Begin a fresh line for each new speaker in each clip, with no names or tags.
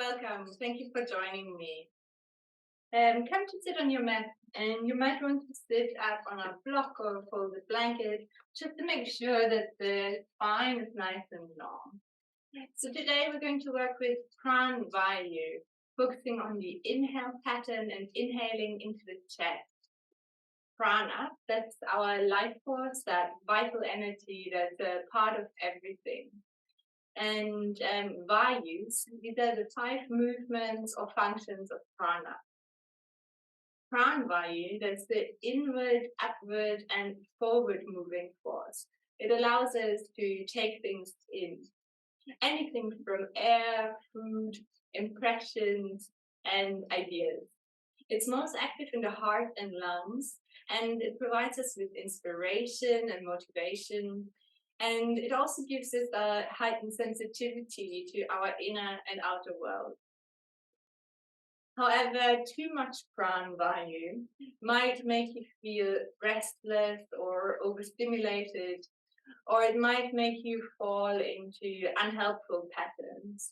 Welcome. Thank you for joining me. Come to sit on your mat, and you might want to sit up on a block or a folded blanket just to make sure that the spine is nice and long. So today we're going to work with Pran Vayu, focusing on the inhale pattern and inhaling into the chest. Prana, that's our life force, that vital energy that's a part of everything. And Vayus, these are the 5 movements or functions of prana. Pran Vayu, that's the inward, upward, and forward moving force. It allows us to take things in. Anything from air, food, impressions, and ideas. It's most active in the heart and lungs, and it provides us with inspiration and motivation. And it also gives us a heightened sensitivity to our inner and outer world. However, too much Pran Vayu might make you feel restless or overstimulated, or it might make you fall into unhelpful patterns.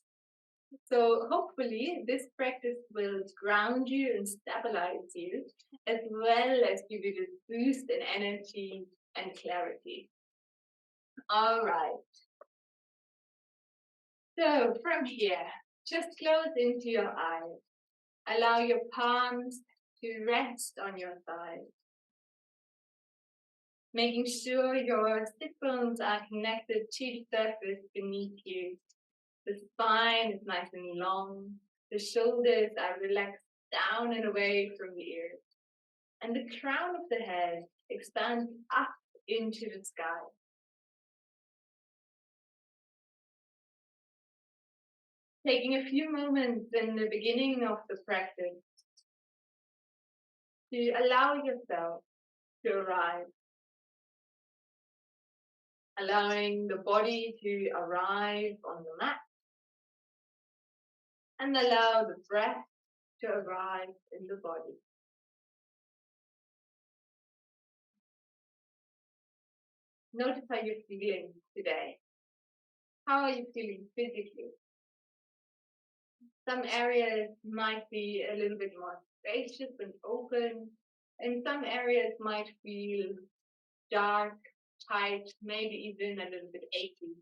So hopefully this practice will ground you and stabilize you, as well as give you this boost in energy and clarity. All right. So from here, just close into your eyes. Allow your palms to rest on your thighs, making sure your sit bones are connected to the surface beneath you. The spine is nice and long. The shoulders are relaxed down and away from the ears. And the crown of the head expands up into the sky. Taking a few moments in the beginning of the practice to allow yourself to arrive. Allowing the body to arrive on the mat. And allow the breath to arrive in the body. Notice how you're feeling today. How are you feeling physically? Some areas might be a little bit more spacious and open, and some areas might feel dark, tight, maybe even a little bit achy.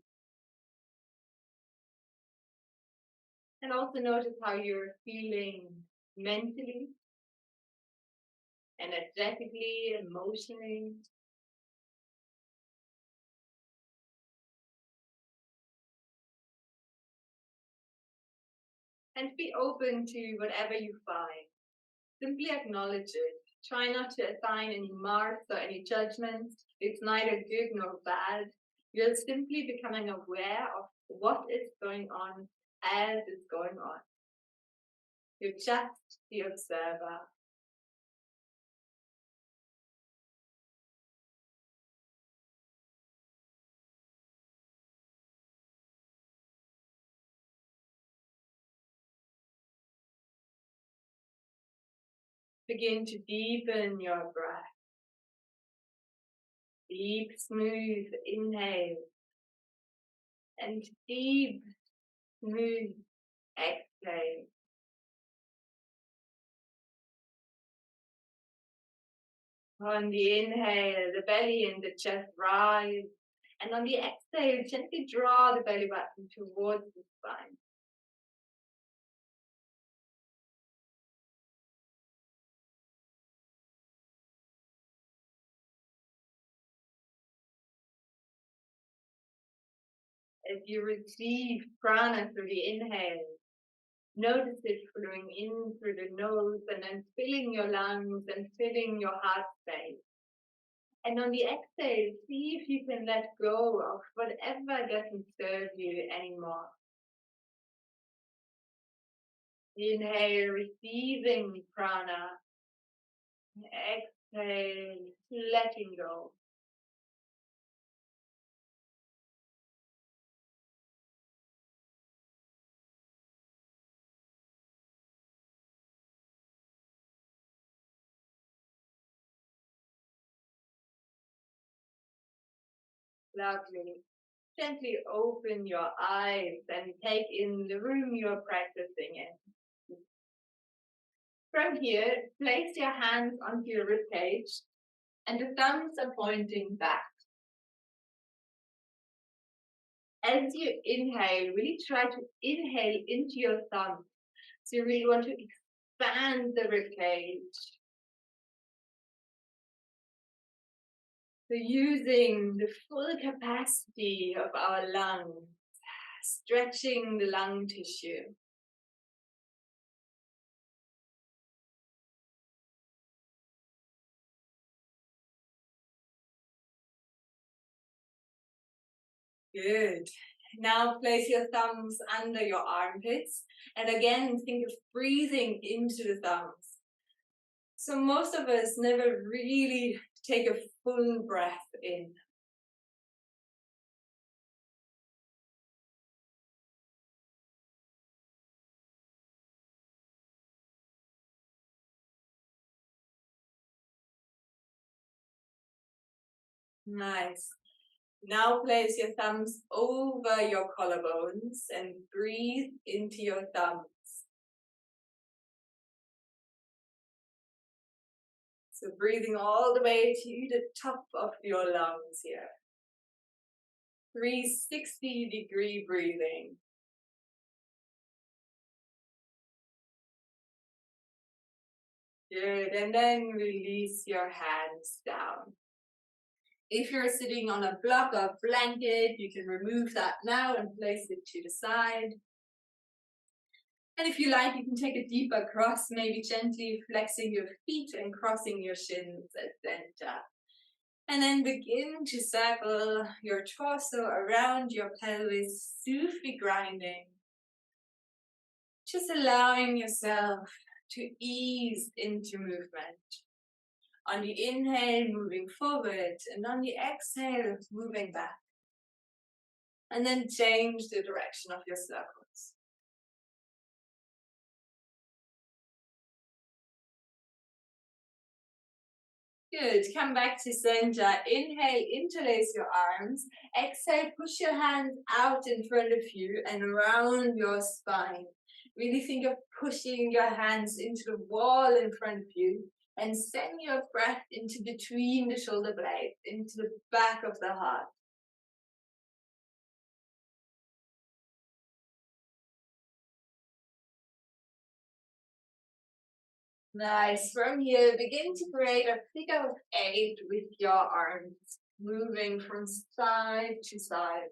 And also notice how you're feeling mentally, energetically, emotionally. And be open to whatever you find. Simply acknowledge it. Try not to assign any marks or any judgments. It's neither good nor bad. You're simply becoming aware of what is going on as it's going on. You're just the observer. Begin to deepen your breath. Deep, smooth inhale. And deep, smooth exhale. On the inhale, the belly and the chest rise. And on the exhale, gently draw the belly button towards the spine. As you receive prana through the inhale, notice it flowing in through the nose and then filling your lungs and filling your heart space. And on the exhale, see if you can let go of whatever doesn't serve you anymore. Inhale, receiving prana. Exhale, letting go. Lovely. Gently open your eyes and take in the room you're practicing in. From here, place your hands onto your ribcage and the thumbs are pointing back. As you inhale, really try to inhale into your thumb. So you really want to expand the ribcage. So using the full capacity of our lungs, stretching the lung tissue. Good. Now place your thumbs under your armpits and again think of breathing into the thumbs. So most of us never really take a full breath in. Nice. Now place your thumbs over your collarbones and breathe into your thumbs. So breathing all the way to the top of your lungs here. 360-degree breathing. Good, and then release your hands down. If you're sitting on a block or blanket, you can remove that now and place it to the side. And if you like, you can take a deeper cross, maybe gently flexing your feet and crossing your shins at center. And then begin to circle your torso around your pelvis, softly grinding. Just allowing yourself to ease into movement. On the inhale, moving forward, and on the exhale, moving back. And then change the direction of your circles. Good, come back to center. Inhale, interlace your arms. Exhale, push your hands out in front of you and around your spine. Really think of pushing your hands into the wall in front of you and send your breath into between the shoulder blades, into the back of the heart. Nice. From here, begin to create a figure of 8 with your arms, moving from side to side.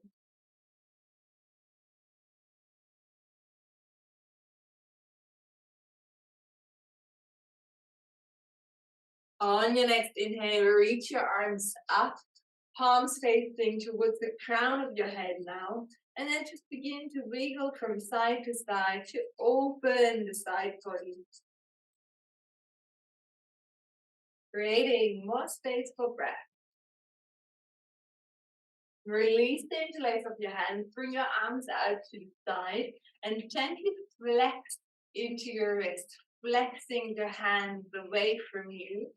On your next inhale, reach your arms up, palms facing towards the crown of your head now. And then just begin to wiggle from side to side to open the side body. Creating more space for breath. Release the interlace of your hands, bring your arms out to the side and gently flex into your wrist, flexing the hands away from you,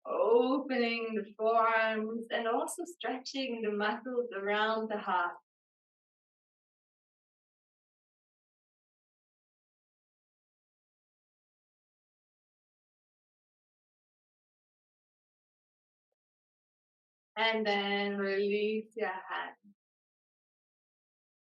opening the forearms and also stretching the muscles around the heart. And then release your hands.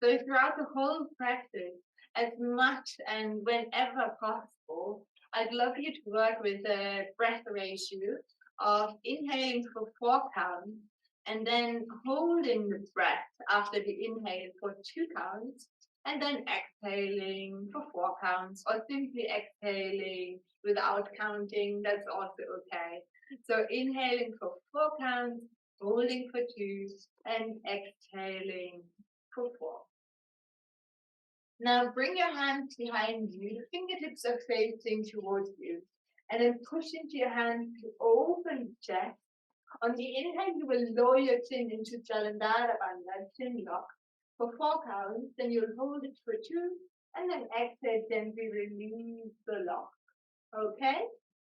So throughout the whole practice, as much and whenever possible, I'd love you to work with a breath ratio of inhaling for 4 counts and then holding the breath after the inhale for 2 counts and then exhaling for 4 counts or simply exhaling without counting, that's also okay. So inhaling for 4 counts, holding for 2 and exhaling for 4. Now bring your hands behind you, the fingertips are facing towards you. And then push into your hands to open the chest. On the inhale, you will lower your chin into Jalandhara Bandha, chin lock, for 4 counts. Then you'll hold it for 2. And then exhale, gently release the lock. Okay?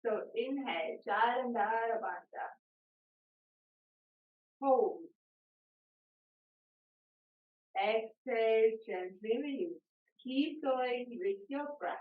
So inhale, Jalandhara Bandha. Hold. Exhale, gently release. Keep going with your breath.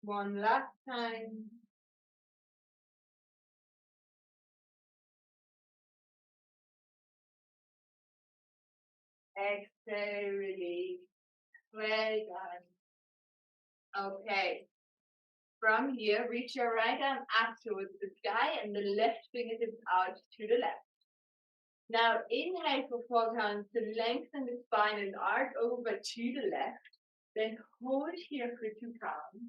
One last time. Exhale, release. Well done. Okay. From here, reach your right arm up towards the sky and the left fingertips out to the left. Now inhale for 4 counts to lengthen the spine and arc over to the left. Then hold here for 2 counts.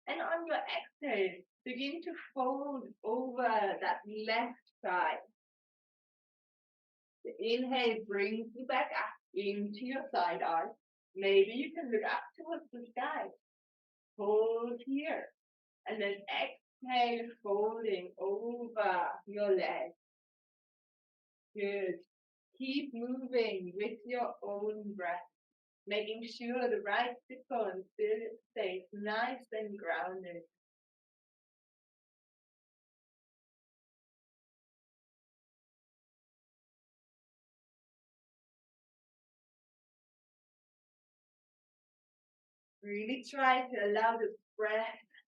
And on your exhale, begin to fold over that left side. The inhale brings you back up into your side arc. Maybe you can look up towards the sky. Hold here. And then exhale, folding over your legs. Good. Keep moving with your own breath, making sure the right sit bone still stays nice and grounded. Really try to allow the breath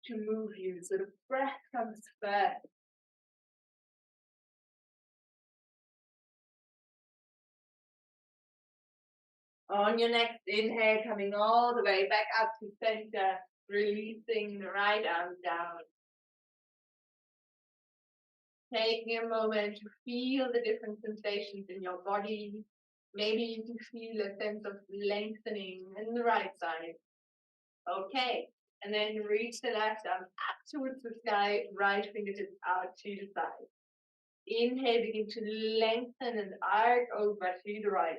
to move you, so the breath comes first. On your next inhale, coming all the way back up to center, releasing the right arm down. Taking a moment to feel the different sensations in your body. Maybe you can feel a sense of lengthening in the right side. Okay, and then reach the left arm up towards the sky, right fingertips out to the side. Inhale, begin to lengthen and arc over to the right.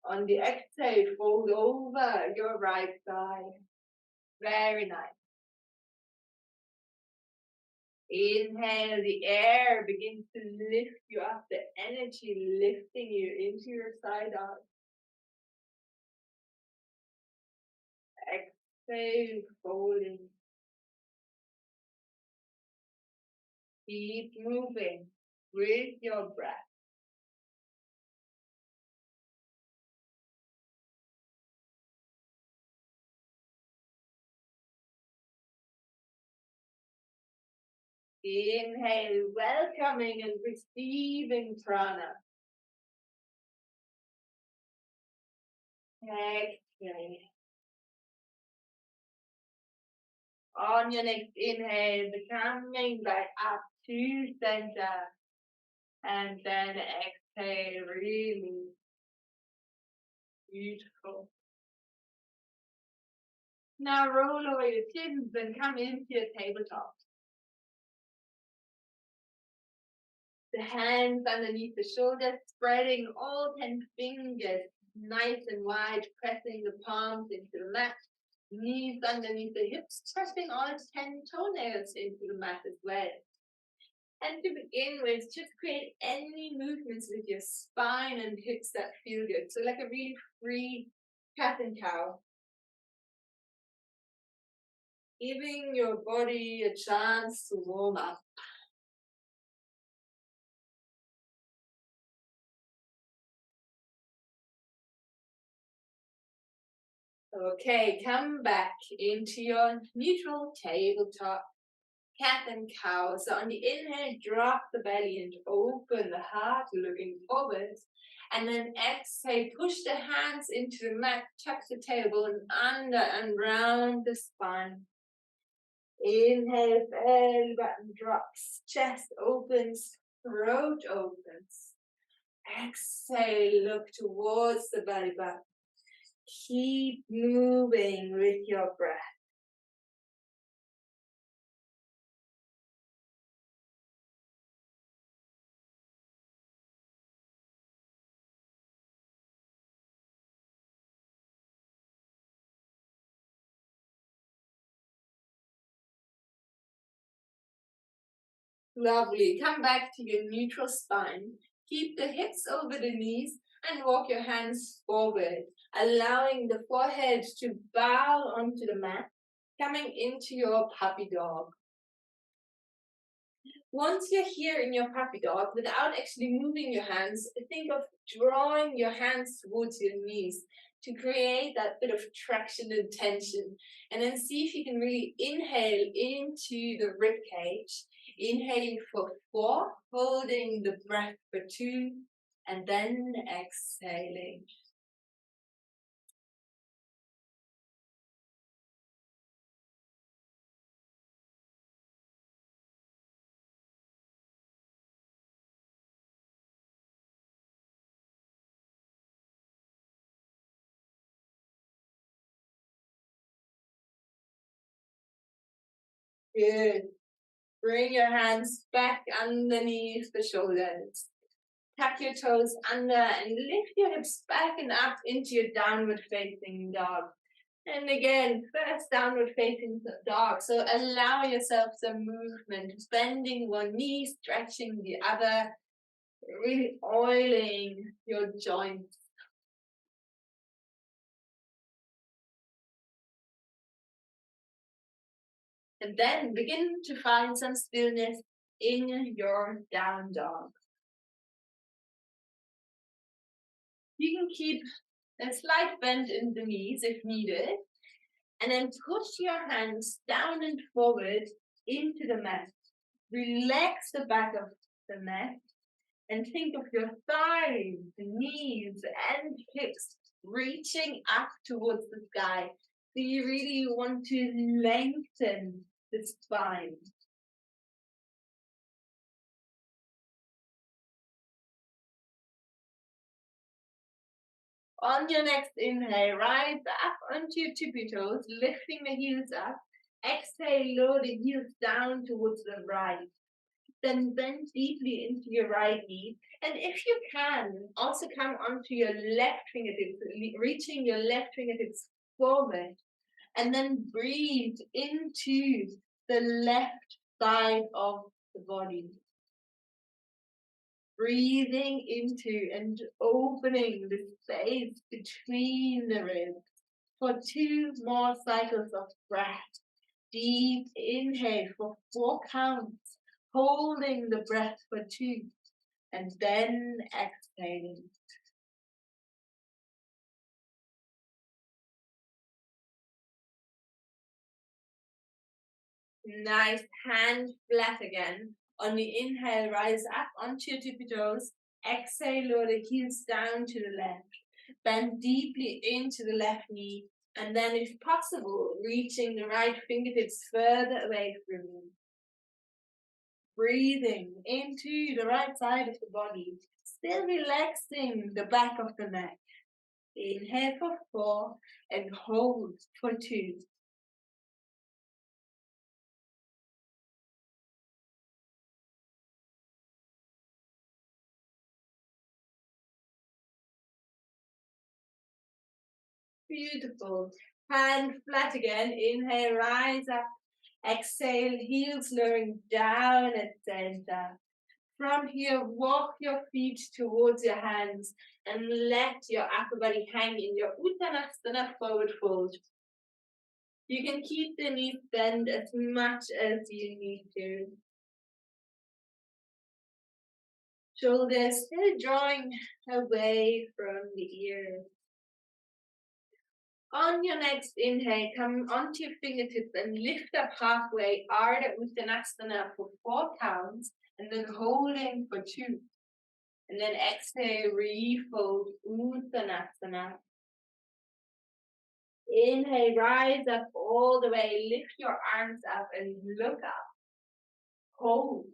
On the exhale, fold over your right side. Very nice. Inhale, the air begins to lift you up, the energy lifting you into your side arc. Exhale, folding. Keep moving with your breath. Inhale, welcoming and receiving prana. Exhale. On your next inhale, coming back up to center. And then exhale, really beautiful. Now roll over your shins and come into your tabletop. The hands underneath the shoulders, spreading all 10 fingers nice and wide, pressing the palms into the mat. Knees underneath the hips, pressing all 10 toenails into the mat as well. And to begin with, just create any movements with your spine and hips that feel good. So like a really free cat and cow. Giving your body a chance to warm up. Okay, come back into your neutral tabletop. Cat and cow. So on the inhale, drop the belly and open the heart, looking forwards. And then exhale, push the hands into the mat, tuck the tailbone under and round the spine. Inhale, belly button drops, chest opens, throat opens. Exhale, look towards the belly button. Keep moving with your breath. Lovely. Come back to your neutral spine. Keep the hips over the knees and walk your hands forward, allowing the forehead to bow onto the mat, coming into your puppy dog. Once you're here in your puppy dog, without actually moving your hands, think of drawing your hands towards your knees to create that bit of traction and tension. And then see if you can really inhale into the rib cage. Inhaling for 4, holding the breath for 2, and then exhaling. Good. Bring your hands back underneath the shoulders. Tuck your toes under and lift your hips back and up into your downward facing dog. And again, first downward facing dog. So allow yourself some movement, bending one knee, stretching the other, really oiling your joints. And then begin to find some stillness in your down dog. You can keep a slight bend in the knees if needed, and then push your hands down and forward into the mat. Relax the back of the mat and think of your thighs, knees, and hips reaching up towards the sky. So you really want to lengthen the spine. On your next inhale, rise up onto your tippy toes, lifting the heels up. Exhale, lower the heels down towards the right. Then bend deeply into your right knee. And if you can, also come onto your left fingertips, reaching your left fingertips forward. And then breathe into the left side of the body. Breathing into and opening the space between the ribs for 2 more cycles of breath. Deep inhale for 4 counts, holding the breath for 2, and then exhaling. Nice, hand flat again. On the inhale, rise up onto your tippy toes. Exhale, lower the heels down to the left. Bend deeply into the left knee. And then, if possible, reaching the right fingertips further away from you. Breathing into the right side of the body. Still relaxing the back of the neck. Inhale for 4 and hold for 2. Beautiful. Hand flat again. Inhale, rise up. Exhale, heels lowering down at center. From here, walk your feet towards your hands and let your upper body hang in your Uttanasana forward fold. You can keep the knees bent as much as you need to. Shoulders still drawing away from the ears. On your next inhale, come onto your fingertips and lift up halfway, Ardha Uttanasana for 4 counts, and then holding for 2. And then exhale, refold Uttanasana. Inhale, rise up all the way, lift your arms up and look up. Hold.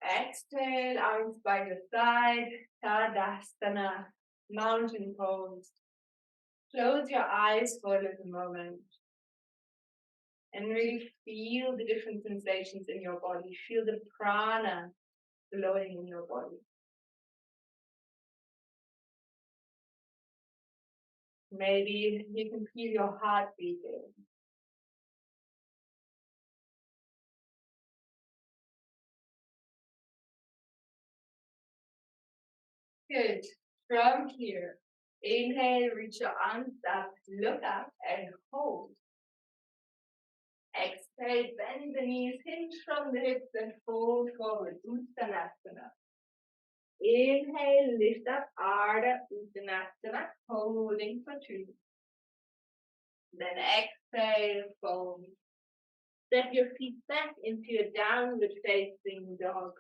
Exhale, arms by your side, Tadasana, mountain pose. Close your eyes for a little moment and really feel the different sensations in your body. Feel the prana flowing in your body. Maybe you can feel your heart beating. Good. From here, inhale, reach your arms up, look up and hold. Exhale, bend the knees, hinge from the hips and fold forward, Uttanasana. Inhale, lift up, Ardha Uttanasana, holding for 2. Then exhale, fold. Step your feet back into your downward facing dog.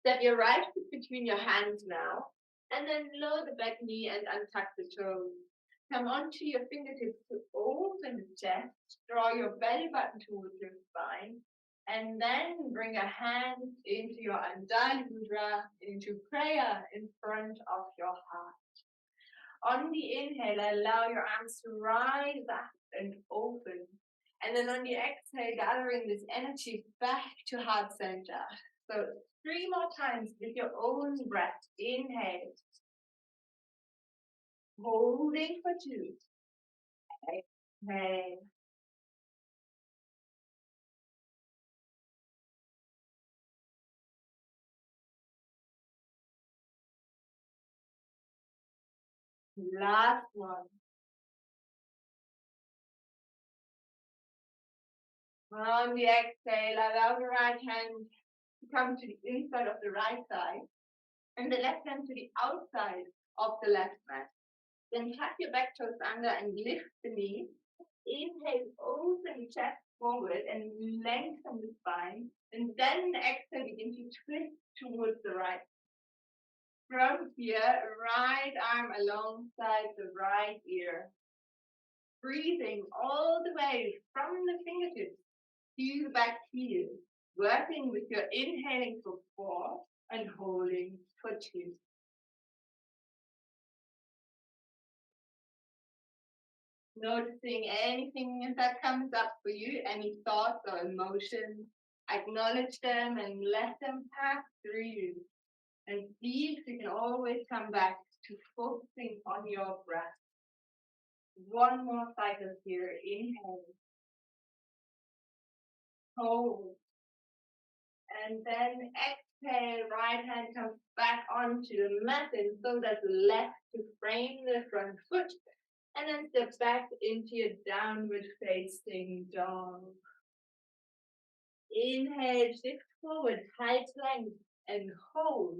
Step your right foot between your hands now, and then lower the back knee and untuck the toes. Come onto your fingertips to open the chest, draw your belly button towards your spine, and then bring a hand into your Anjali Mudra, into prayer in front of your heart. On the inhale, allow your arms to rise up and open. And then on the exhale, gathering this energy back to heart center. So 3 more times with your own breath. Inhale. Holding for 2. Exhale. Last one. On the exhale, allow the right hand to come to the inside of the right side and the left hand to the outside of the left mat. Then tap your back toes under and lift the knees. Inhale, open the chest forward and lengthen the spine. And then exhale, begin to twist towards the right. From here, right arm alongside the right ear. Breathing all the way from the fingertips to the back heel. Working with your inhaling for 4 and holding for 2. Noticing anything that comes up for you, any thoughts or emotions, acknowledge them and let them pass through you. And see if you can always come back to focusing on your breath. 1 more cycle here. Inhale. Hold. And then exhale. Right hand comes back onto the mat and so that the left to frame the front foot. And then step back into your downward facing dog. Inhale, shift forward, high plank and hold.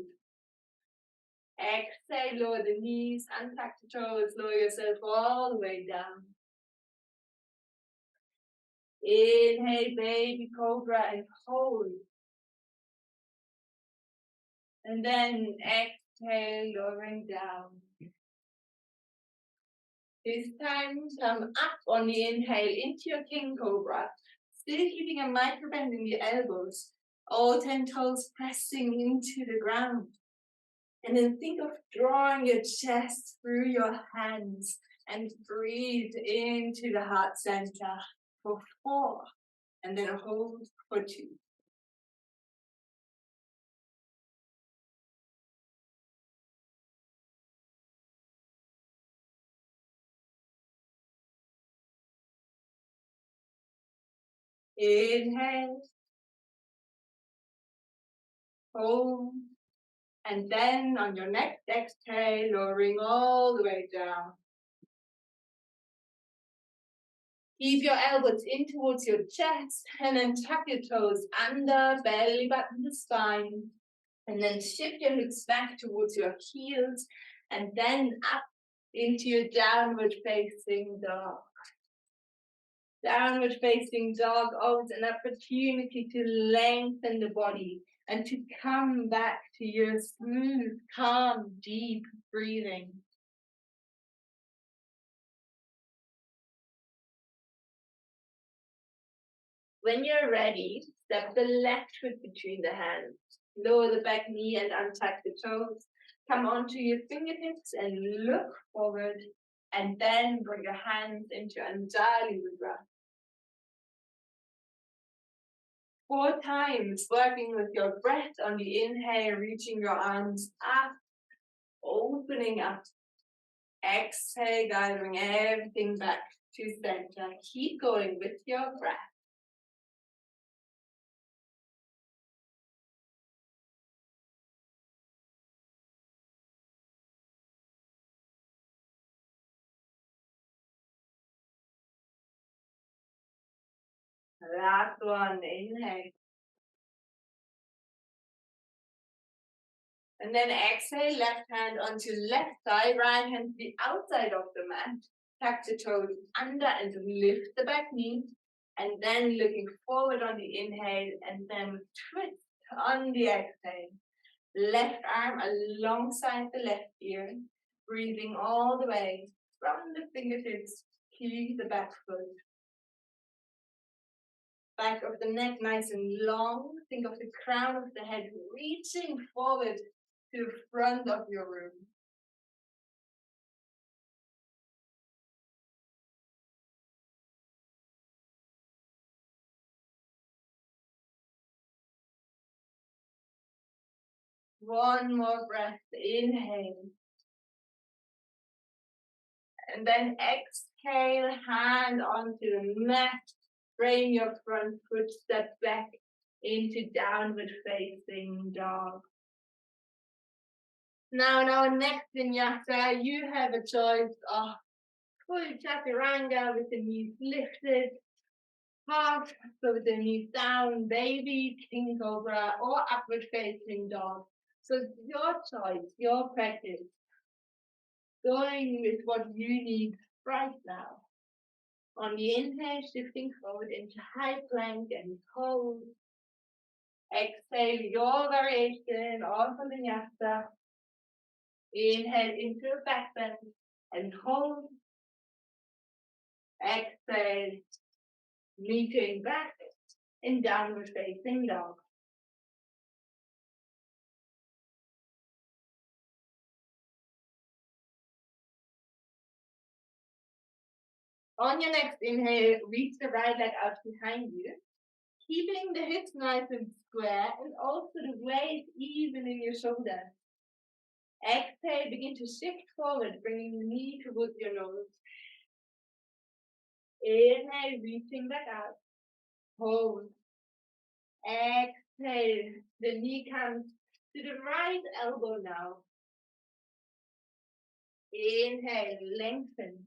Exhale, lower the knees, untuck the toes, lower yourself all the way down. Inhale, baby cobra and hold. And then exhale, lowering down. This time, come up on the inhale into your king cobra. Still keeping a micro bend in the elbows. All 10 toes pressing into the ground. And then think of drawing your chest through your hands and breathe into the heart center for 4. And then hold for 2. Inhale. Hold. And then on your next exhale, lowering all the way down. Keep your elbows in towards your chest and then tuck your toes under, belly button to spine. And then shift your hips back towards your heels and then up into your downward facing dog. Downward facing dog offers an opportunity to lengthen the body and to come back to your smooth, calm, deep breathing. When you're ready, step the left foot between the hands. Lower the back knee and untuck the toes. Come onto your fingertips and look forward. And then bring your hands into Anjali Mudra. 4 times, working with your breath on the inhale, reaching your arms up, opening up. Exhale, gathering everything back to center. Keep going with your breath. Last one, inhale. And then exhale, left hand onto left thigh, right hand to the outside of the mat. Tuck the toes under and lift the back knee. And then looking forward on the inhale and then twist on the exhale. Left arm alongside the left ear. Breathing all the way from the fingertips to the back foot. Back of the neck nice and long. Think of the crown of the head reaching forward to the front of your room. One more breath, inhale. And then exhale, hand onto the mat. Bring your front foot step back into downward facing dog. Now in our next vinyasa, you have a choice of full chaturanga with the knees lifted, half so with the knees down, baby, king cobra, or upward facing dog. So it's your choice, your practice. Going with what you need right now. On the inhale, shifting forward into high plank and hold. Exhale, your variation of the vinyasa. Inhale into a back bend and hold. Exhale, meeting back in downward facing dog. On your next inhale, reach the right leg out behind you, keeping the hips nice and square and also the weight even in your shoulders. Exhale, begin to shift forward, bringing the knee towards your nose. Inhale, reaching back out. Hold. Exhale, the knee comes to the right elbow now. Inhale, lengthen.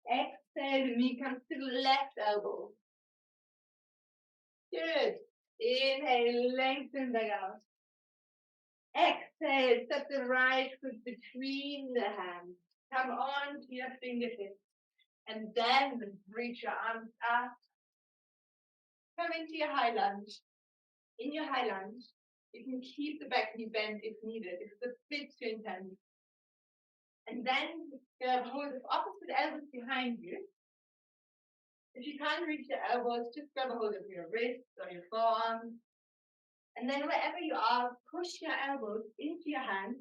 Exhale, the knee comes to the left elbow. Good. Inhale, lengthen back out. Exhale, step the right foot between the hands. Come on to your fingertips. And then reach your arms up. Come into your high lunge. In your high lunge, you can keep the back knee bent if needed, if it's a bit too intense. And then grab hold of opposite elbows behind you. If you can't reach your elbows, just grab a hold of your wrists or your forearms. And then wherever you are, push your elbows into your hands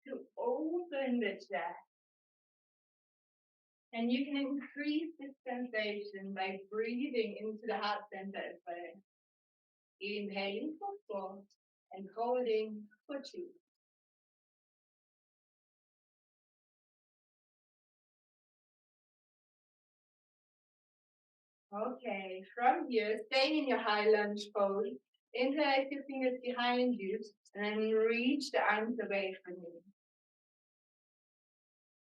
to open the chest. And you can increase this sensation by breathing into the heart center as well. Inhaling for 4 and holding for 2. Okay, from here, staying in your high lunge pose, interlace your fingers behind you and reach the arms away from you.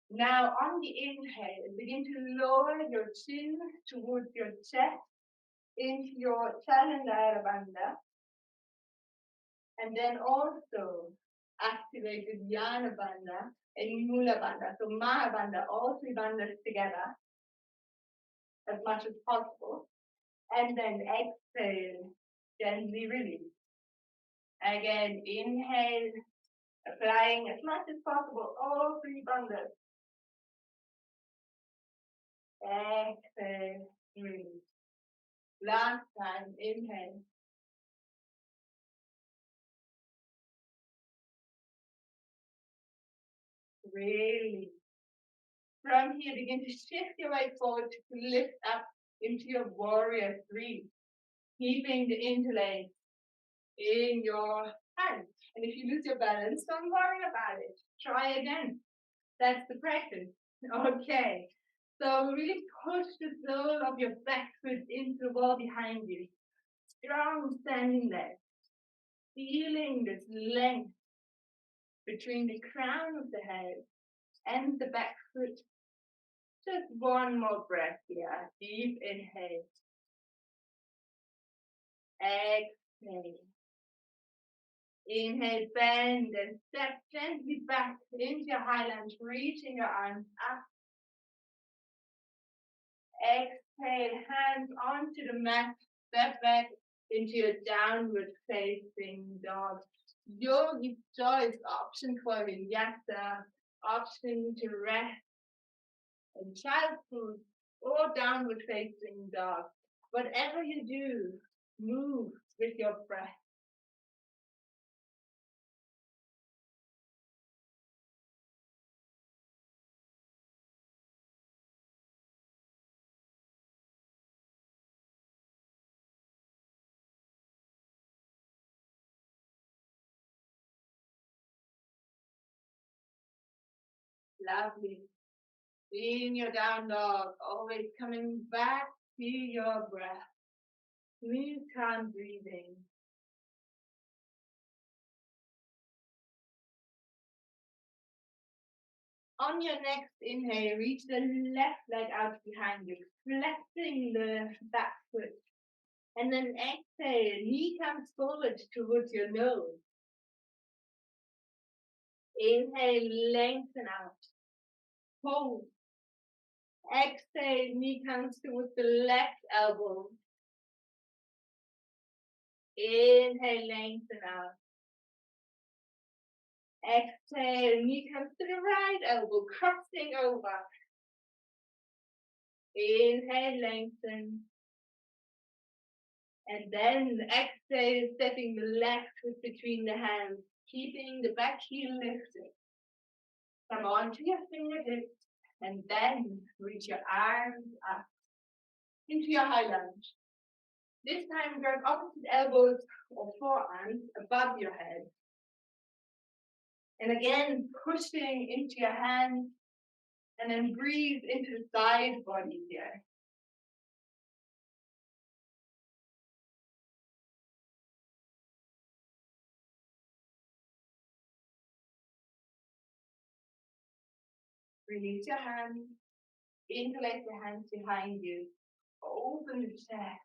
Now on the inhale, begin to lower your chin towards your chest into your Chalandara Bandha. And then also activate the Dhyana Bandha and Mula Bandha. So Maha Bandha, all 3 bandhas together as much as possible. And then exhale, gently release. Again, inhale, applying as much as possible, all 3 bandhas. Exhale, release. Last time, inhale. Release. From here, begin to shift your weight forward to lift up into your warrior 3, keeping the interlace in your hands. And if you lose your balance, don't worry about it. Try again. That's the practice. Okay. So really push the sole of your back foot into the wall behind you. Strong standing leg. Feeling this length between the crown of the head and the back foot. Just one more breath here. Deep inhale. Exhale. Inhale, bend and step gently back into your highlands, reaching your arms up. Exhale, hands onto the mat, step back into your downward facing dog. Yogi's choice option for vinyasa, option to rest in child pose or downward facing dog. Whatever you do, move with your breath. Lovely. In your down dog, always coming back to your breath. Smooth, calm breathing. On your next inhale, reach the left leg out behind you, flexing the back foot. And then exhale, knee comes forward towards your nose. Inhale, lengthen out. Hold. Exhale, knee comes towards the left elbow. Inhale, lengthen out. Exhale, knee comes to the right elbow, crossing over. Inhale, lengthen. And then exhale, stepping the left foot between the hands, keeping the back heel lifted. Come on to your fingertips and then reach your arms up into your high lunge. This time grab opposite elbows or forearms above your head. And again, pushing into your hands and then breathe into the side body here. Release your hands, interlace your hands behind you, open the chest.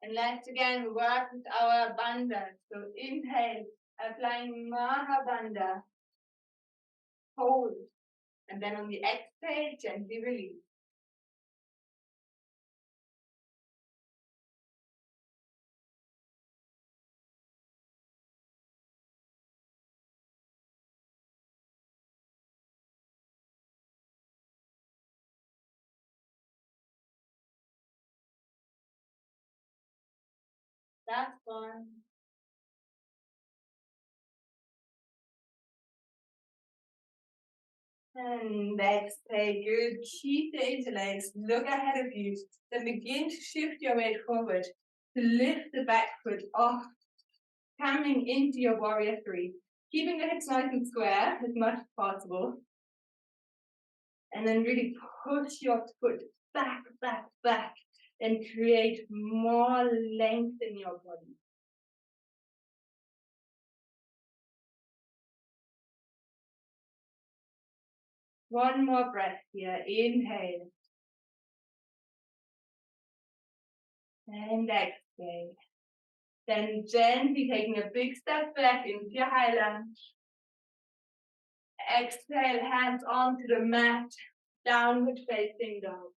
And let's again work with our bandha. So inhale, applying Mahabandha. Hold. And then on the exhale, gently release. That's one. And exhale, good. Keep the interlace. Look ahead of you. Then begin to shift your weight forward to lift the back foot off, coming into your warrior three. Keeping the hips nice and square as much as possible. And then really push your foot back, back, back, and create more length in your body. One more breath here. Inhale. And exhale. Then gently taking a big step back into your high lunge. Exhale, hands onto the mat, downward facing dog.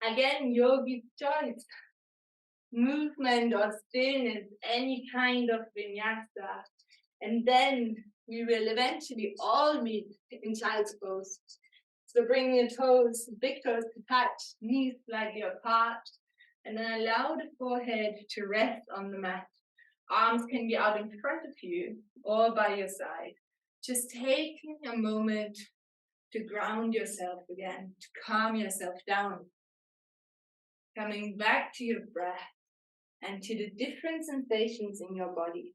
Again, yogi's choice. Movement or stillness, any kind of vinyasa. And then we will eventually all meet in child's pose. So bring your toes, big toes to touch, knees slightly apart, and then allow the forehead to rest on the mat. Arms can be out in front of you or by your side. Just taking a moment to ground yourself again, to calm yourself down. Coming back to your breath and to the different sensations in your body.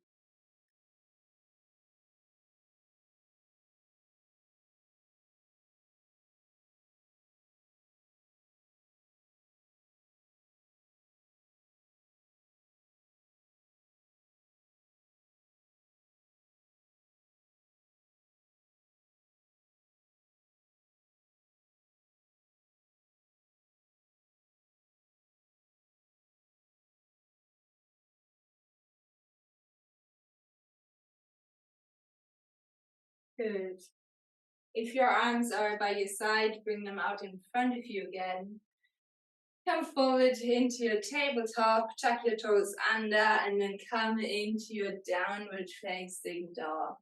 Good. If your arms are by your side, bring them out in front of you again. Come forward into your tabletop, tuck your toes under, and then come into your downward facing dog.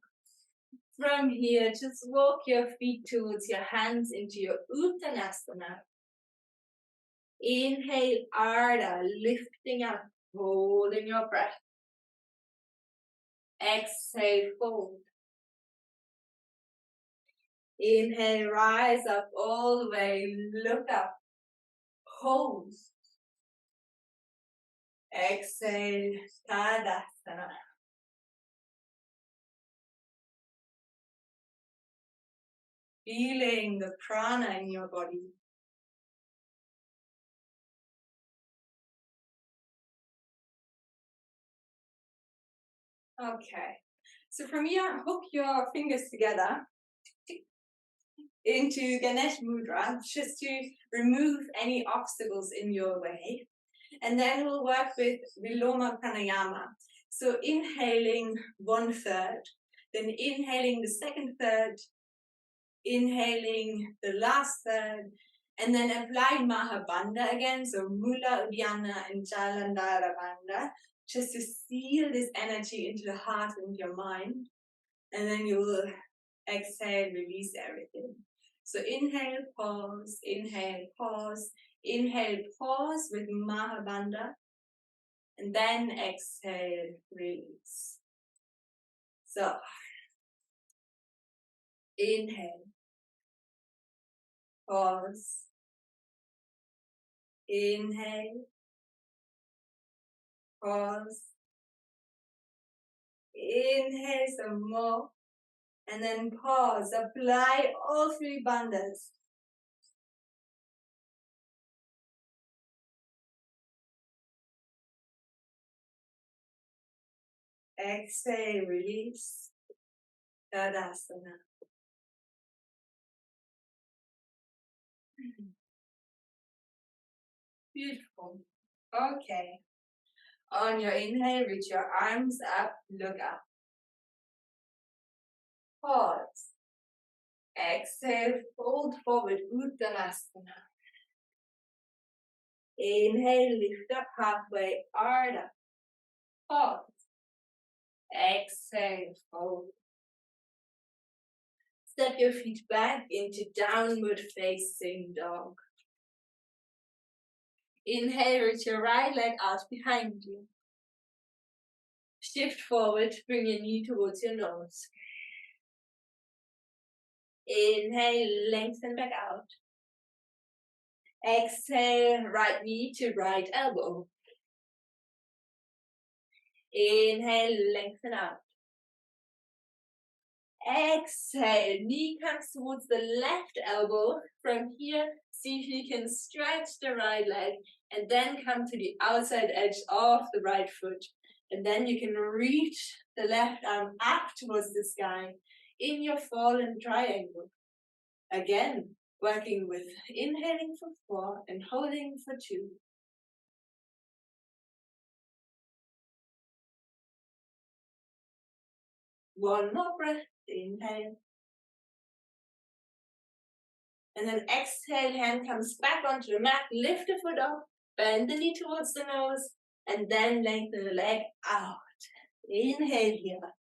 From here, just walk your feet towards your hands into your Uttanasana. Inhale, Ardha, lifting up, holding your breath. Exhale, fold. Inhale, rise up all the way, look up, hold. Exhale, Tadasana. Feeling the prana in your body. Okay, so from here, hook your fingers together into Ganesh Mudra, just to remove any obstacles in your way. And then we'll work with Viloma Pranayama. So inhaling 1/3, then inhaling the second third, inhaling the last third, and then apply Mahabandha again, so Mula, Uddiyana, and Jalandhara Bandha, just to seal this energy into the heart and your mind. And then you will exhale, release everything. So inhale, pause, inhale, pause, inhale, pause with Mahabandha, and then exhale, release. So inhale, pause, inhale, pause, inhale some more, and then pause. Apply all 3 bandhas. Exhale, release, Tadasana. Beautiful. Okay. On your inhale, reach your arms up, look up. Pause. Exhale, fold forward, Uttanasana. Inhale, lift up halfway, Ardha. Pause. Exhale, fold. Step your feet back into downward facing dog. Inhale, reach your right leg out behind you. Shift forward, bring your knee towards your nose. Inhale, lengthen back out. Exhale, right knee to right elbow. Inhale, lengthen out. Exhale, knee comes towards the left elbow. From here, see if you can stretch the right leg and then come to the outside edge of the right foot. And then you can reach the left arm up towards the sky in your fallen triangle. Again, working with inhaling for 4 and holding for 2. One more breath, inhale. And then exhale, hand comes back onto the mat, lift the foot up, bend the knee towards the nose, and then lengthen the leg out. Inhale here.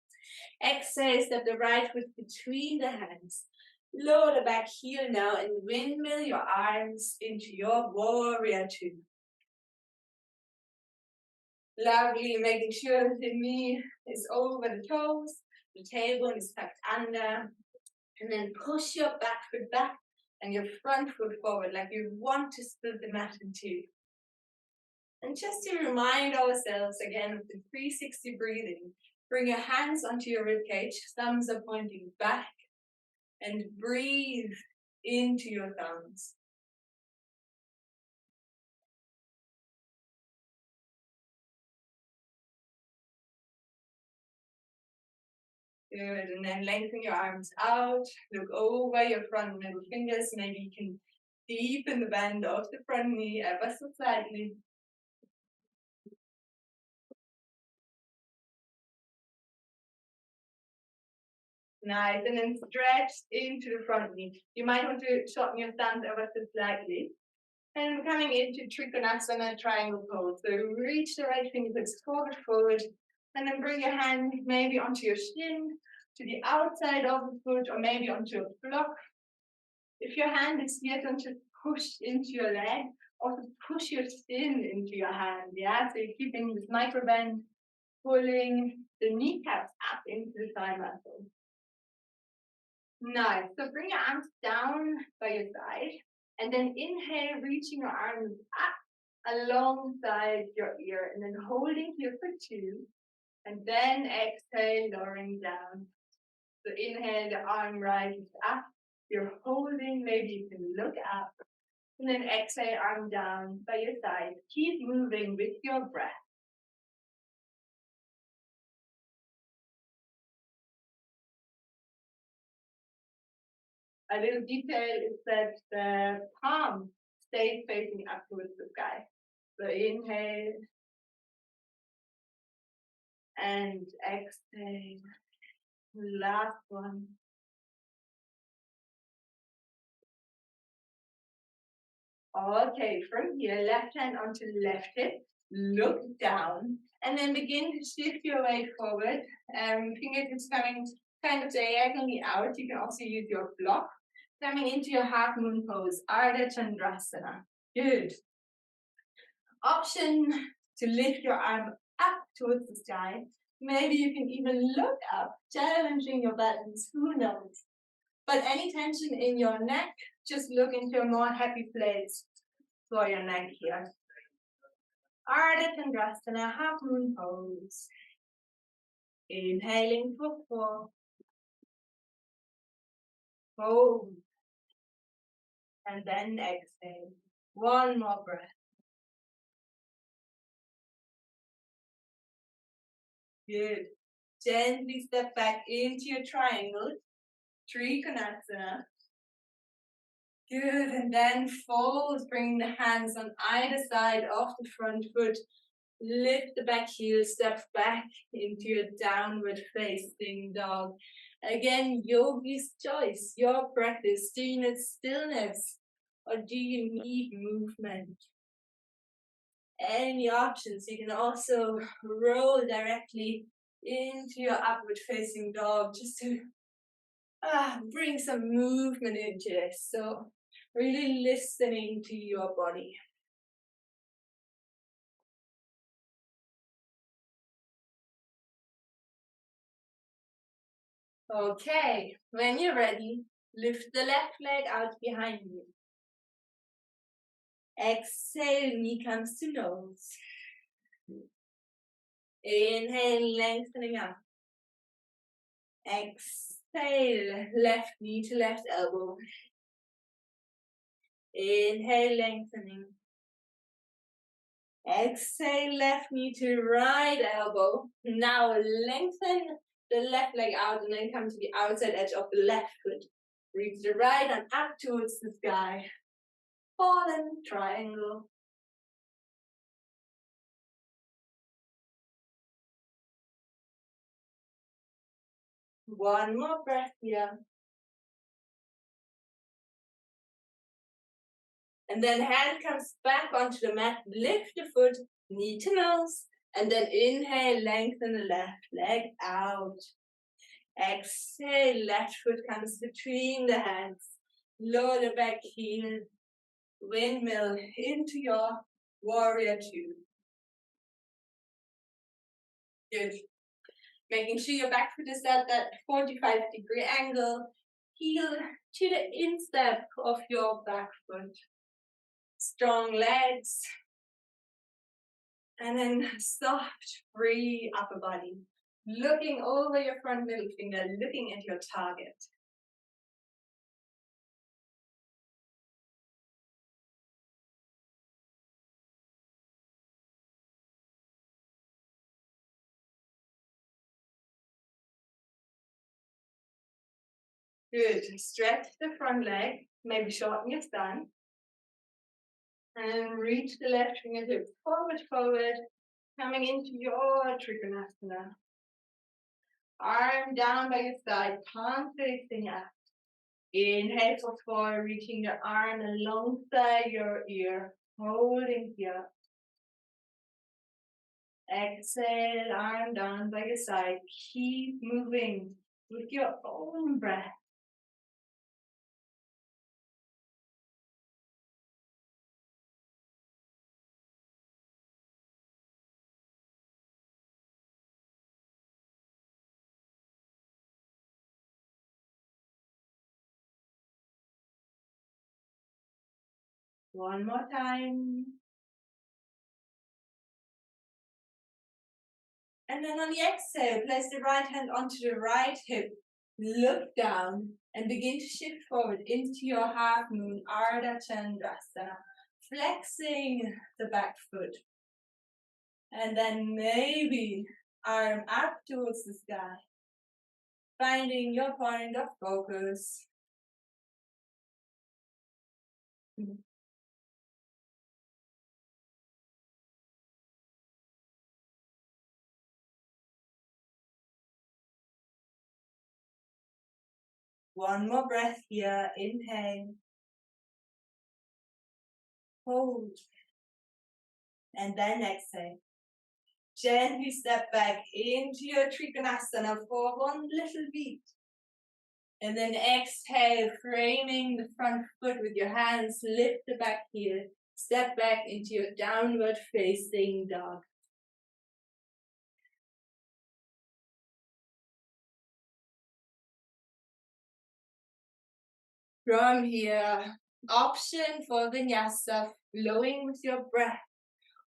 Exhale, step the right foot between the hands. Lower the back heel now and windmill your arms into your warrior 2. Lovely, making sure that the knee is over the toes, the tailbone is tucked under, and then push your back foot back and your front foot forward, like you want to split the mat in 2. And just to remind ourselves again of the 360 breathing, bring your hands onto your ribcage, thumbs are pointing back, and breathe into your thumbs. Good, and then lengthen your arms out, look over your front middle fingers, maybe you can deepen the bend of the front knee ever so slightly. Nice, and then stretch into the front knee. You might want to shorten your stance ever so slightly. And coming into Trikonasana triangle pose. So reach the right fingertips forward, and then bring your hand maybe onto your shin, to the outside of the foot, or maybe onto a block. If your hand is here, don't just push into your leg, also push your shin into your hand, yeah? So you're keeping this micro bend, pulling the kneecaps up into the thigh muscles. Nice. So bring your arms down by your side, and then inhale, reaching your arms up alongside your ear, and then holding here for 2, and then exhale, lowering down. So inhale, the arm rises up. You're holding, maybe you can look up, and then exhale, arm down by your side. Keep moving with your breath. A little detail is that the palm stays facing up towards the sky. So inhale and exhale. Last one. Okay, from here, left hand onto left hip, look down, and then begin to shift your weight forward. Fingertips coming kind of diagonally out. You can also use your block. Coming into your half moon pose, Ardha Chandrasana. Good. Option to lift your arm up towards the sky. Maybe you can even look up, challenging your balance, who knows. But any tension in your neck, just look into a more happy place for your neck here. Ardha Chandrasana, half moon pose. Inhaling for 4. Hold. And then exhale. One more breath. Good. Gently step back into your triangle. Trikonasana. Good, and then fold, bring the hands on either side of the front foot. Lift the back heel, step back into your downward facing dog. Again, yogi's choice, your practice. Do you need stillness or do you need movement? Any options. You can also roll directly into your upward facing dog just to bring some movement into this. So really listening to your body. Okay, when you're ready, lift the left leg out behind you. Exhale, knee comes to nose. Inhale, lengthening up. Exhale, left knee to left elbow. Inhale, lengthening. Exhale, left knee to right elbow. Now lengthen the left leg out and then come to the outside edge of the left foot. Reach the right and up towards the sky. Fallen triangle. One more breath here. And then hand comes back onto the mat. Lift the foot, knee to nose. And then inhale, lengthen the left leg out. Exhale, left foot comes between the hands. Lower the back heel. Windmill into your warrior 2. Good. Making sure your back foot is at that 45-degree angle. Heel to the instep of your back foot. Strong legs. And then soft, free upper body. Looking over your front middle finger, looking at your target. Good. Stretch the front leg. Maybe shorten your stance. And reach the left fingertips forward, coming into your Trikonasana. Arm down by your side, palm facing up. Inhale for 4, reaching your arm alongside your ear, holding here. Exhale, arm down by your side. Keep moving with your own breath. One more time. And then on the exhale, place the right hand onto the right hip. Look down and begin to shift forward into your half moon, Ardha Chandrasana. Flexing the back foot. And then maybe arm up towards the sky. Finding your point of focus. One more breath here. Inhale. Hold. And then exhale. Gently step back into your Trikonasana for one little beat. And then exhale, framing the front foot with your hands, lift the back heel, step back into your downward facing dog. From here, option for vinyasa, flowing with your breath,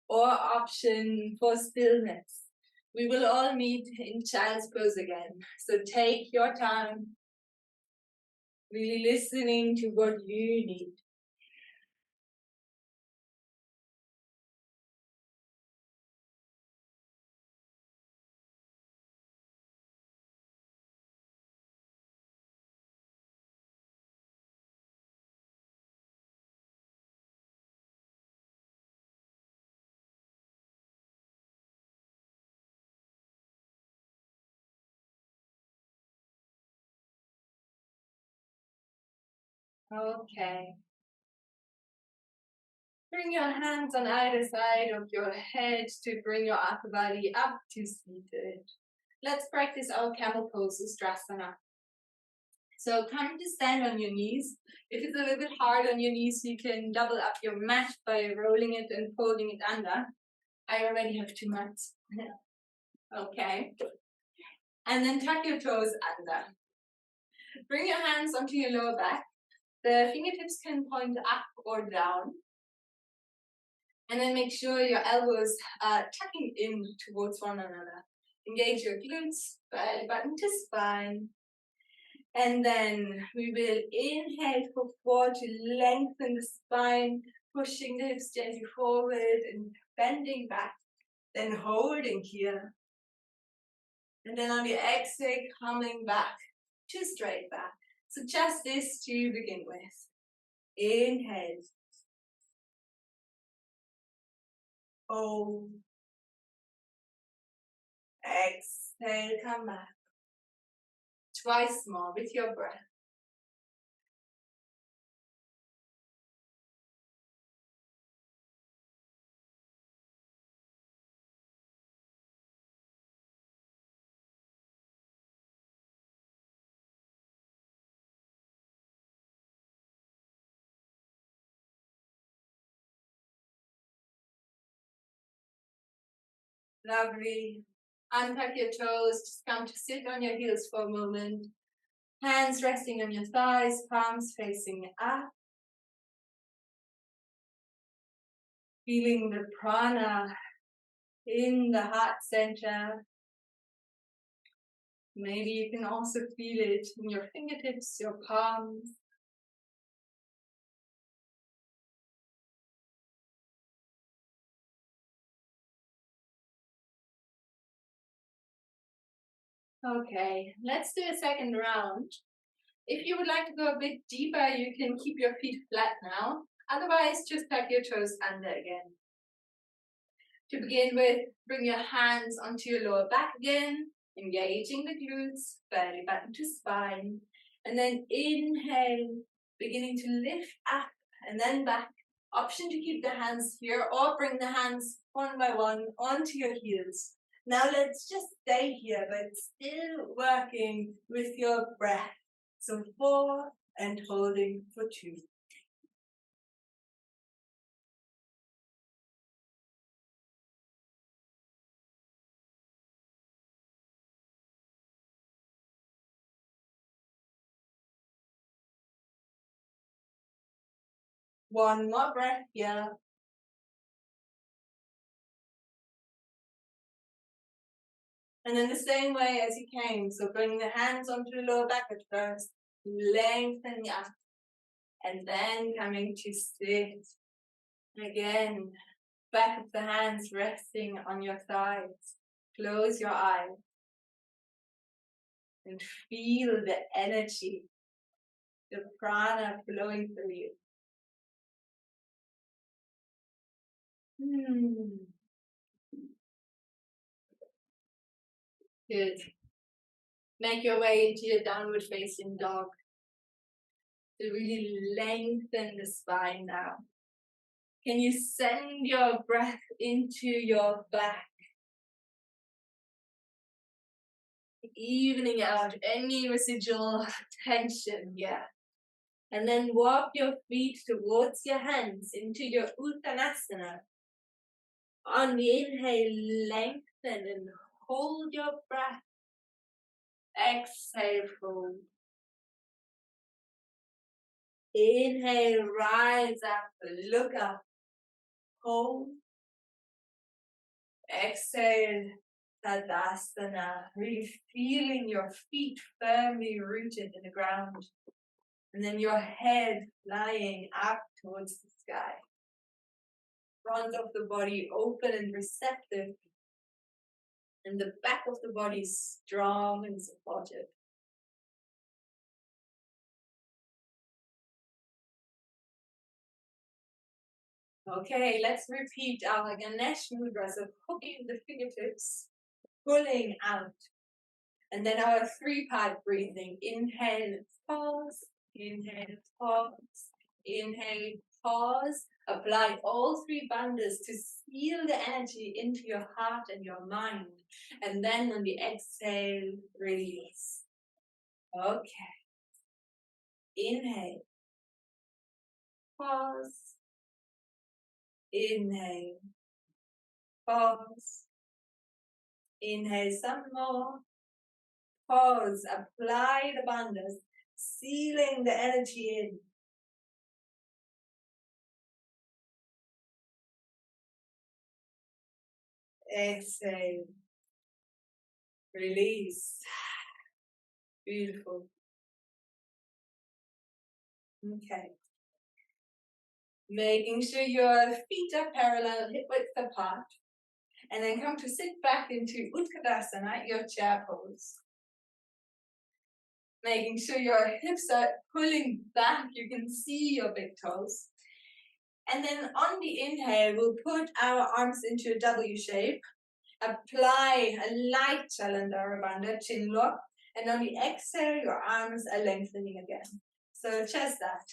or option for stillness. We will all meet in child's pose again, so take your time, really listening to what you need. Okay. Bring your hands on either side of your head to bring your upper body up to seated. Let's practice our camel pose, Ustrasana. So come to stand on your knees. If it's a little bit hard on your knees, you can double up your mat by rolling it and folding it under. I already have 2 mats. Okay. And then tuck your toes under. Bring your hands onto your lower back. The fingertips can point up or down. And then make sure your elbows are tucking in towards one another. Engage your glutes, belly button to spine. And then we will inhale for 4 to lengthen the spine, pushing the hips gently forward and bending back. Then holding here. And then on the exhale, coming back to straight back. So just this to begin with. Inhale. Hold. Exhale, come back. Twice more with your breath. Lovely. Untuck your toes, just come to sit on your heels for a moment. Hands resting on your thighs, palms facing up. Feeling the prana in the heart center. Maybe you can also feel it in your fingertips, your palms. Okay, let's do a second round. If you would like to go a bit deeper, you can keep your feet flat now. Otherwise, just tuck your toes under again. To begin with, bring your hands onto your lower back again. engaging the glutes, belly button to spine, and then inhale, beginning to lift up and then back. Option to keep the hands here or bring the hands one by one onto your heels. Now let's just stay here, but still working with your breath. So 4 and holding for 2. One more breath here. And then the same way as you came. So bring the hands onto the lower back at first, lengthening up, and then coming to sit. Again, back of the hands resting on your thighs. Close your eyes and feel the energy, the prana flowing through you. Good. Make your way into your downward facing dog. To really lengthen the spine now. Can you send your breath into your back? Evening out any residual tension here. And then walk your feet towards your hands into your Uttanasana. On the inhale, lengthen and hold your breath. Exhale, fold. Inhale, rise up, look up, hold. Exhale, Tadasana, really feeling your feet firmly rooted in the ground. And then your head lying up towards the sky. Front of the body open and receptive. And the back of the body strong and supportive. Okay, let's repeat our Ganesh mudras of hooking the fingertips, pulling out. And then our 3-part breathing. Inhale, pause. Inhale, pause. Inhale, pause. Apply all 3 bandhas to seal the energy into your heart and your mind. And then on the exhale, release. Okay. Inhale. Pause. Inhale. Pause. Inhale some more. Pause. Apply the bandhas, sealing the energy in. Exhale. Release. Beautiful. Okay. Making sure your feet are parallel, hip width apart. And then come to sit back into Uttanasana, your chair pose. Making sure your hips are pulling back, you can see your big toes. And then on the inhale, we'll put our arms into a W shape. Apply a light Chalandara Bandha, chin lock. And on the exhale, your arms are lengthening again. So just that.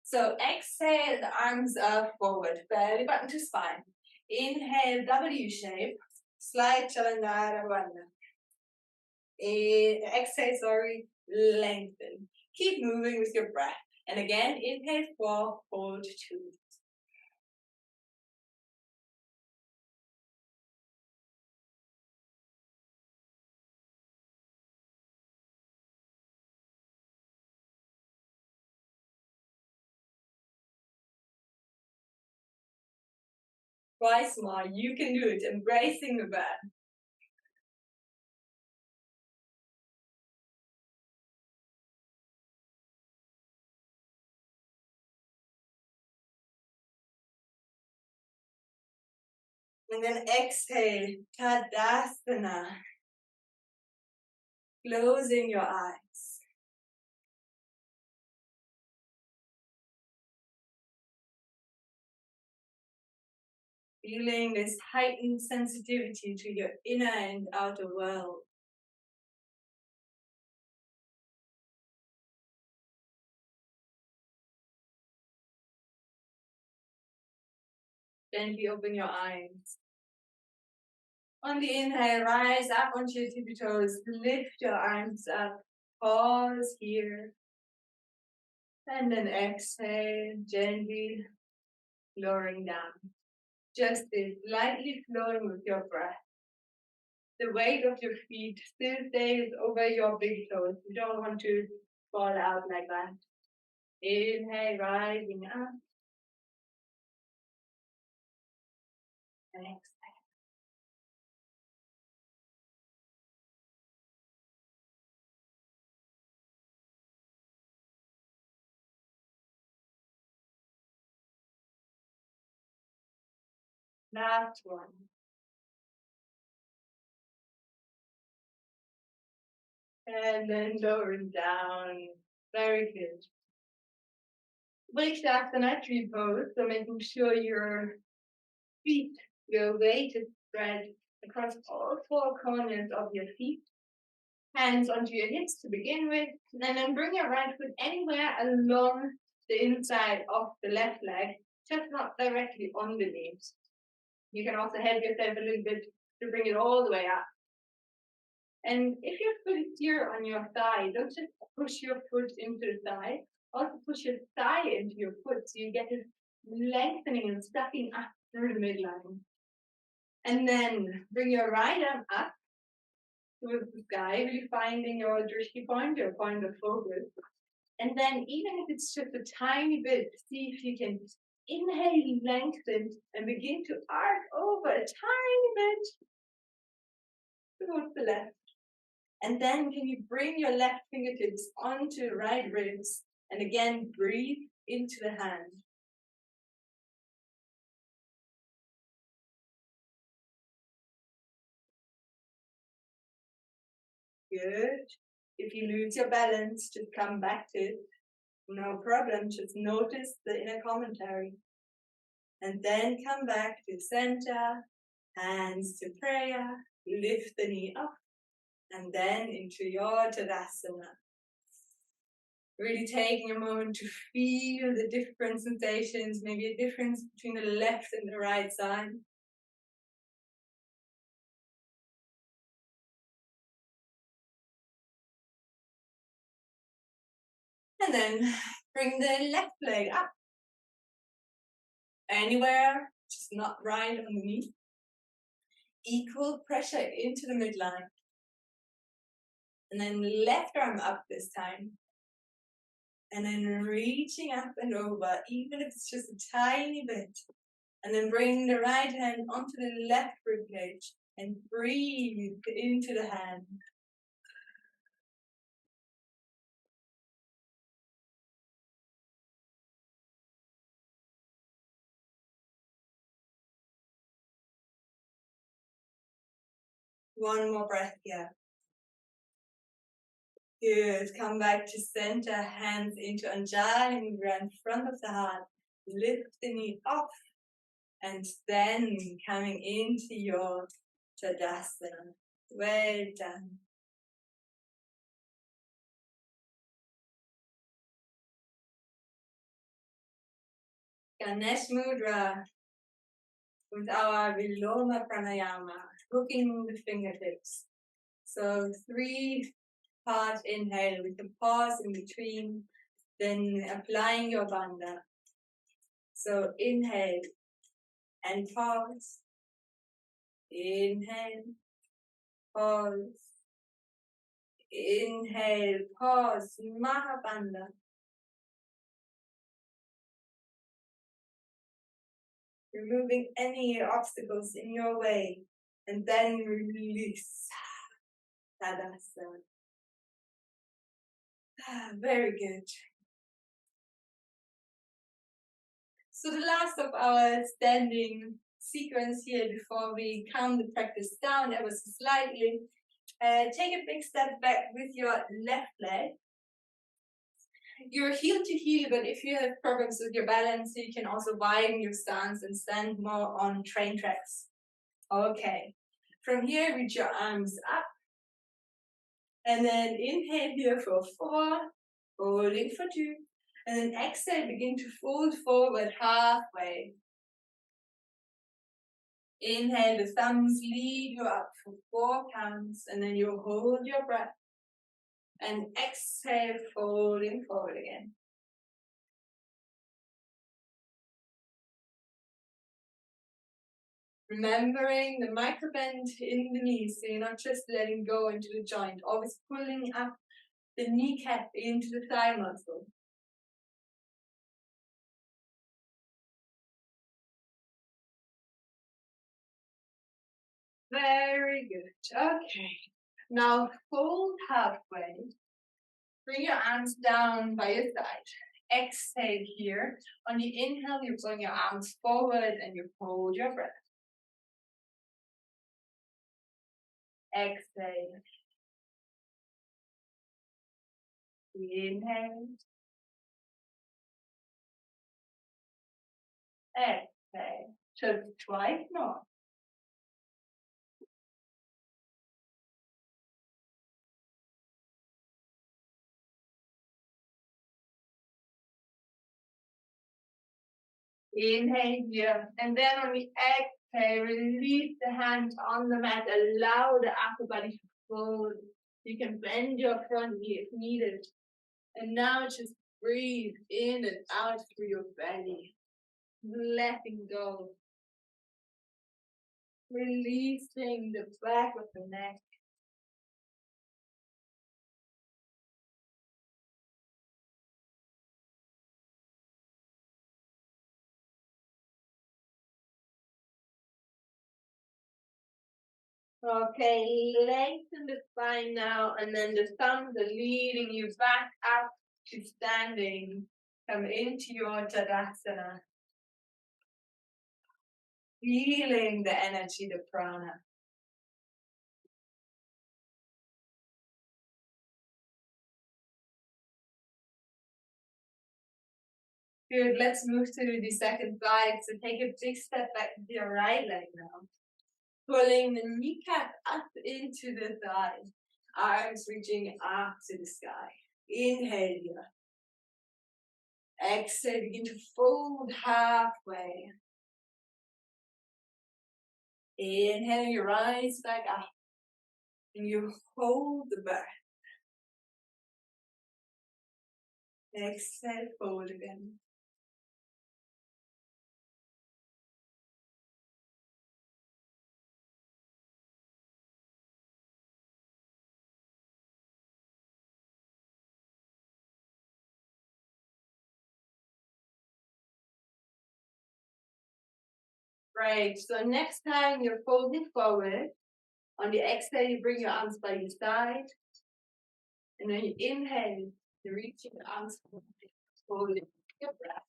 So exhale, the arms are forward, belly button to spine. Inhale, W shape, slide Chalandara Bandha. Exhale, lengthen. Keep moving with your breath. And again, inhale, 4, hold 2. Twice more, you can do it, embracing the breath. And then exhale, Tadasana. Closing your eyes. feeling this heightened sensitivity to your inner and outer world. Gently open your eyes. On the inhale, rise up onto your tippy toes, lift your arms up, pause here, and then exhale, gently lowering down. Just this, lightly flowing with your breath. The weight of your feet still stays over your big toes. You don't want to fall out like that. Inhale, rising up. And exhale. Last one. And then lowering down. Very good. Break the tree pose, so making sure your feet, your weight is spread across all four corners of your feet. Hands onto your hips to begin with, and then bring your right foot anywhere along the inside of the left leg, just not directly on the knees. You can also help yourself a little bit to bring it all the way up. And if your foot is here on your thigh, don't just push your foot into the thigh, also push your thigh into your foot so you get this lengthening and sucking up through the midline. And then bring your right arm up towards the sky, really finding your drishti point, your point of focus. And then even if it's just a tiny bit, see if you can inhale, lengthen, and begin to arc over a tiny bit towards the left. And then can you bring your left fingertips onto right ribs, and again, breathe into the hand. Good. If you lose your balance, just come back to it. No problem, just notice the inner commentary. And then come back to center, hands to prayer, lift the knee up, and then into your Tadasana. Really taking a moment to feel the different sensations, maybe a difference between the left and the right side. And then bring the left leg up. Anywhere, just not right underneath. Equal pressure into the midline. And then left arm up this time. And then reaching up and over, even if it's just a tiny bit. And then bring the right hand onto the left rib cage and breathe into the hand. One more breath here. Good. Come back to center, hands into Anjali Mudra in front of the heart. Lift the knee off. And then coming into your Tadasana. Well done. Ganesh Mudra with our Viloma Pranayama, hooking the fingertips. So 3-part inhale with the pause in between, then applying your bandha. So inhale and pause. Inhale, pause. Inhale, pause, Mahabandha. Removing any obstacles in your way, and then release. Tadasana. Very good. So the last of our standing sequence here before we calm the practice down ever so slightly. Take a big step back with your left leg. You're heel to heel, but if you have problems with your balance, you can also widen your stance and stand more on train tracks. Okay. From here, reach your arms up. And then inhale here for 4, holding for 2. And then exhale, begin to fold forward halfway. Inhale, the thumbs lead you up for 4 counts, and then you hold your breath. And exhale, folding forward again. Remembering the micro bend in the knees, so you're not just letting go into the joint, always pulling up the kneecap into the thigh muscle. Very good. Okay. Now fold halfway. Bring your arms down by your side. Exhale here. On the inhale, you bring your arms forward and you hold your breath. Exhale. Inhale. Exhale. So twice more. Inhale here. And then on the exhale, release the hands on the mat. Allow the upper body to fold. You can bend your front knee if needed. And now just breathe in and out through your belly. Letting go. Releasing the back of the neck. Okay, lengthen the spine now, and then the thumbs are leading you back up to standing. Come into your Tadasana. Feeling the energy, the prana. Good, let's move to the second side. So take a big step back with your right leg now. Pulling the kneecap up into the thigh. Arms reaching up to the sky. Inhale here. Exhale, begin to fold halfway. Inhale, you rise back up. And you hold the breath. Exhale, fold again. Great. So next time you're folding forward. On the exhale, you bring your arms by your side. And then you inhale, you're reaching the arms forward, holding your breath.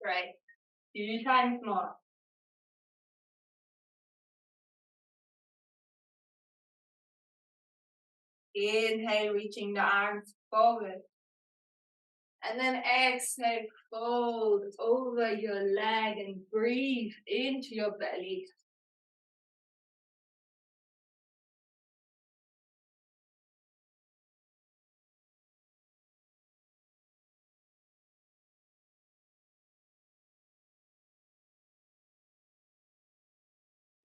Right. 2 times more. Inhale, reaching the arms forward. And then exhale, fold over your leg and breathe into your belly.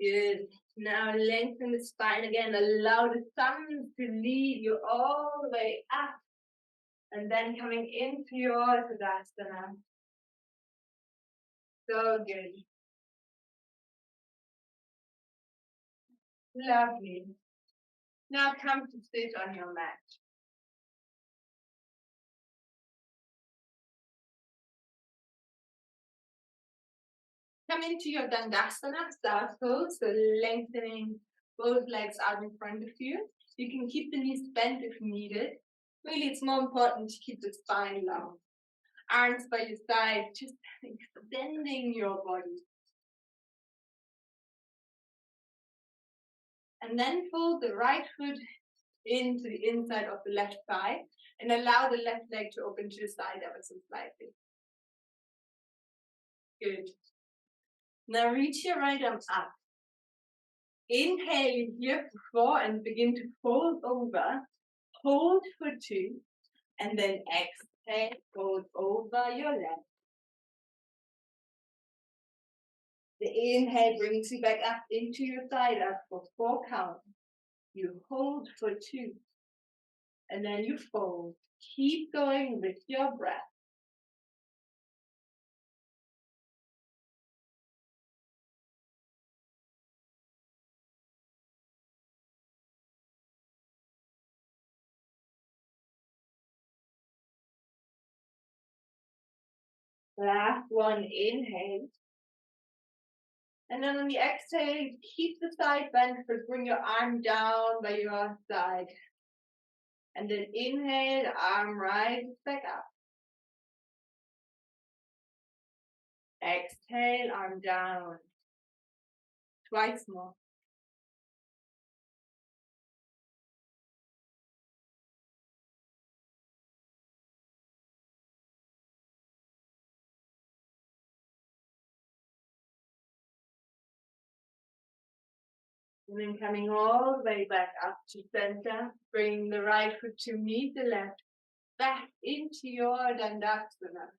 Good. Now lengthen the spine again. Allow the thumbs to lead you all the way up. And then coming into your Tadasana. So good. Lovely. Now come to sit on your mat. Come into your Dandasana, start pose, so lengthening both legs out in front of you. You can keep the knees bent if needed. Really, it's more important to keep the spine long. Arms by your side, just extending your body. And then fold the right foot into the inside of the left thigh and allow the left leg to open to the side ever so slightly. Good. Now reach your right arm up. Inhale here for 4 and begin to fold over. Hold for 2 and then exhale, fold over your left. The inhale brings you back up into your side up for 4 counts. You hold for 2 and then you fold. Keep going with your breath. Last one, inhale. And then on the exhale, keep the side bent, but bring your arm down by your side. And then inhale, arm rises back up. Exhale, arm down. Twice more. And then coming all the way back up to center, bring the right foot to meet the left, back into your Dandasana.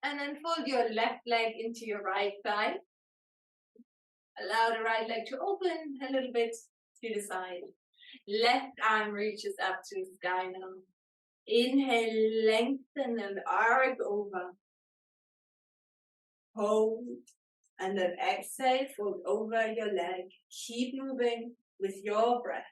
And then fold your left leg into your right thigh. Allow the right leg to open a little bit to the side. Left arm reaches up to the sky now. Inhale, lengthen and arc over. Hold. And then exhale, fold over your leg. Keep moving with your breath.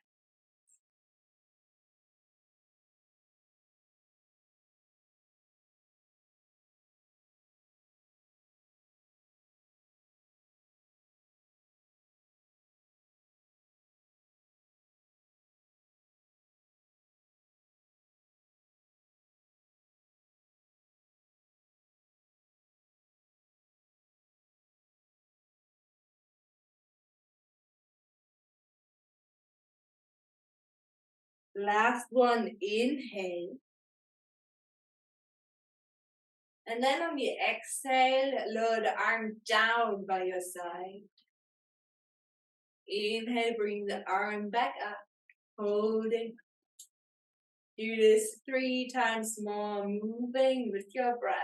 Last one, inhale. And then on the exhale, lower the arm down by your side. Inhale, bring the arm back up, holding. Do this 3 times more, moving with your breath.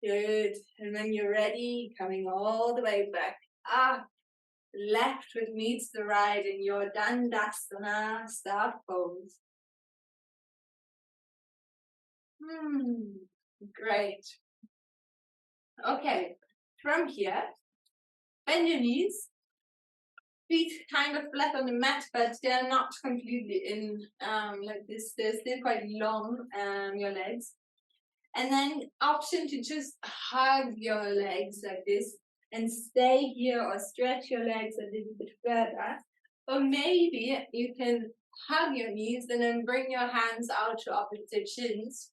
Good. And when you're ready, coming all the way back up. Left foot meets the right in your Dandasana start pose. Great. Okay, from here, bend your knees. Feet kind of flat on the mat, but they're not completely in like this. They're still quite long, your legs. And then option to just hug your legs like this and stay here or stretch your legs a little bit further. Or maybe you can hug your knees and then bring your hands out to opposite shins.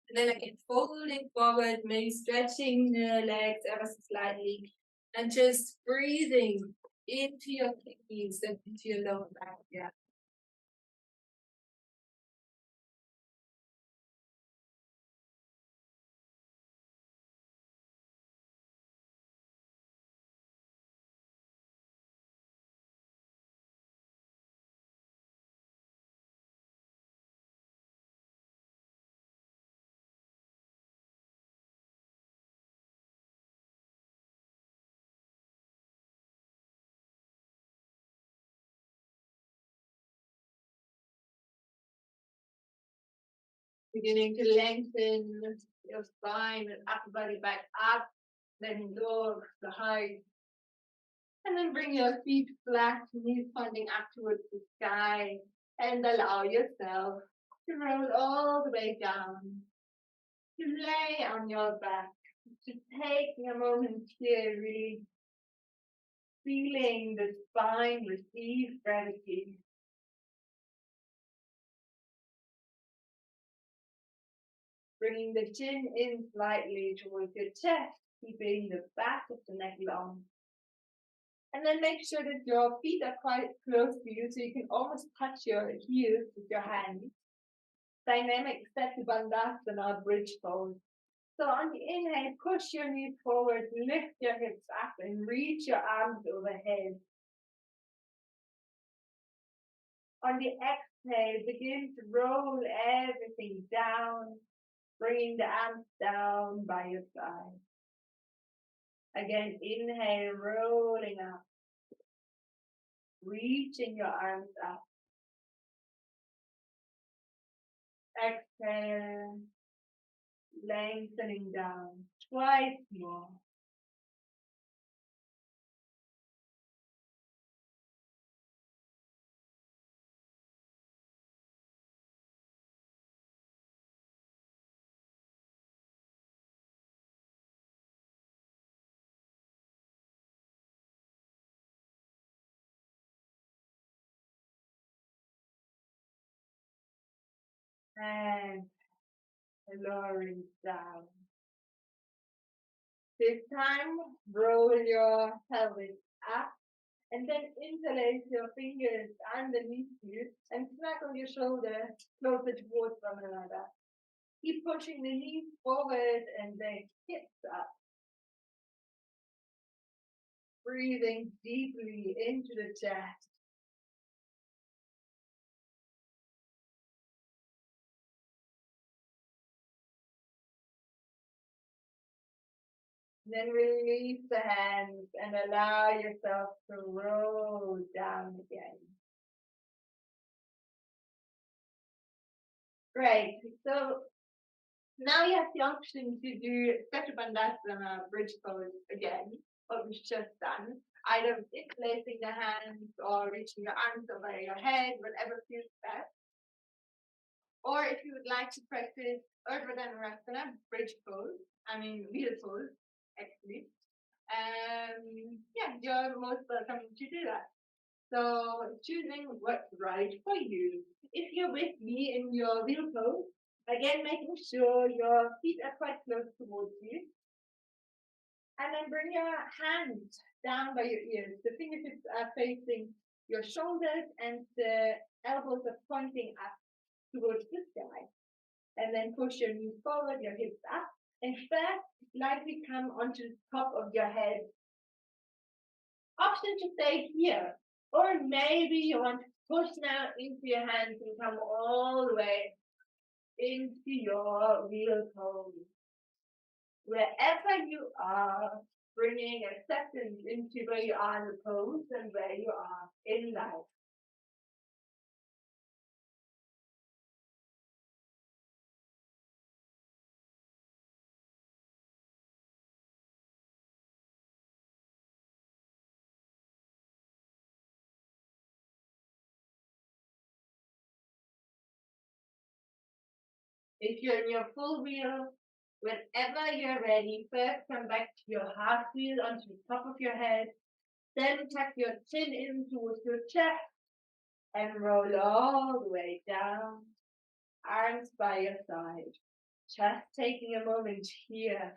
And then again, folding forward, maybe stretching the legs ever so slightly and just breathing into your knees and into your lower back. Yeah. Beginning to lengthen your spine and upper body back up, then lower the height. And then bring your feet flat, knees pointing up towards the sky, and allow yourself to roll all the way down, to lay on your back, to take a moment here, really feeling the spine receive gravity. Bringing the chin in slightly towards your chest, keeping the back of the neck long. And then make sure that your feet are quite close to you so you can almost touch your heels with your hands. Dynamic Setu Bandhasana bridge pose. So on the inhale, push your knees forward, lift your hips up and reach your arms overhead. On the exhale, begin to roll everything down, bringing the arms down by your side. Again, inhale, rolling up, reaching your arms up. Exhale, lengthening down. Twice more. And lowering down. This time, roll your pelvis up and then interlace your fingers underneath you and snuggle your shoulders closer towards one another. Keep pushing the knees forward and the hips up. Breathing deeply into the chest. Then release the hands and allow yourself to roll down again. Great. So now you have the option to do Setu Bandhasana bridge pose again, what we've just done. Either interlacing the hands or reaching your arms over your head, whatever feels best. Or if you would like to practice Urdhva Dhanurasana bridge pose, wheel pose, actually. Yeah, you're most welcome to do that. So choosing what's right for you. If you're with me in your wheel pose, again making sure your feet are quite close towards you. And then bring your hands down by your ears. The fingertips are facing your shoulders and the elbows are pointing up towards the sky. And then push your knees forward, your hips up, and first lightly come onto the top of your head. Option to stay here, or maybe you want to push now into your hands and come all the way into your wheel pose. Wherever you are, bringing acceptance into where you are in the pose and where you are in life. If you're in your full wheel, whenever you're ready, first come back to your half wheel onto the top of your head, then tuck your chin in towards your chest and roll all the way down, arms by your side. Just taking a moment here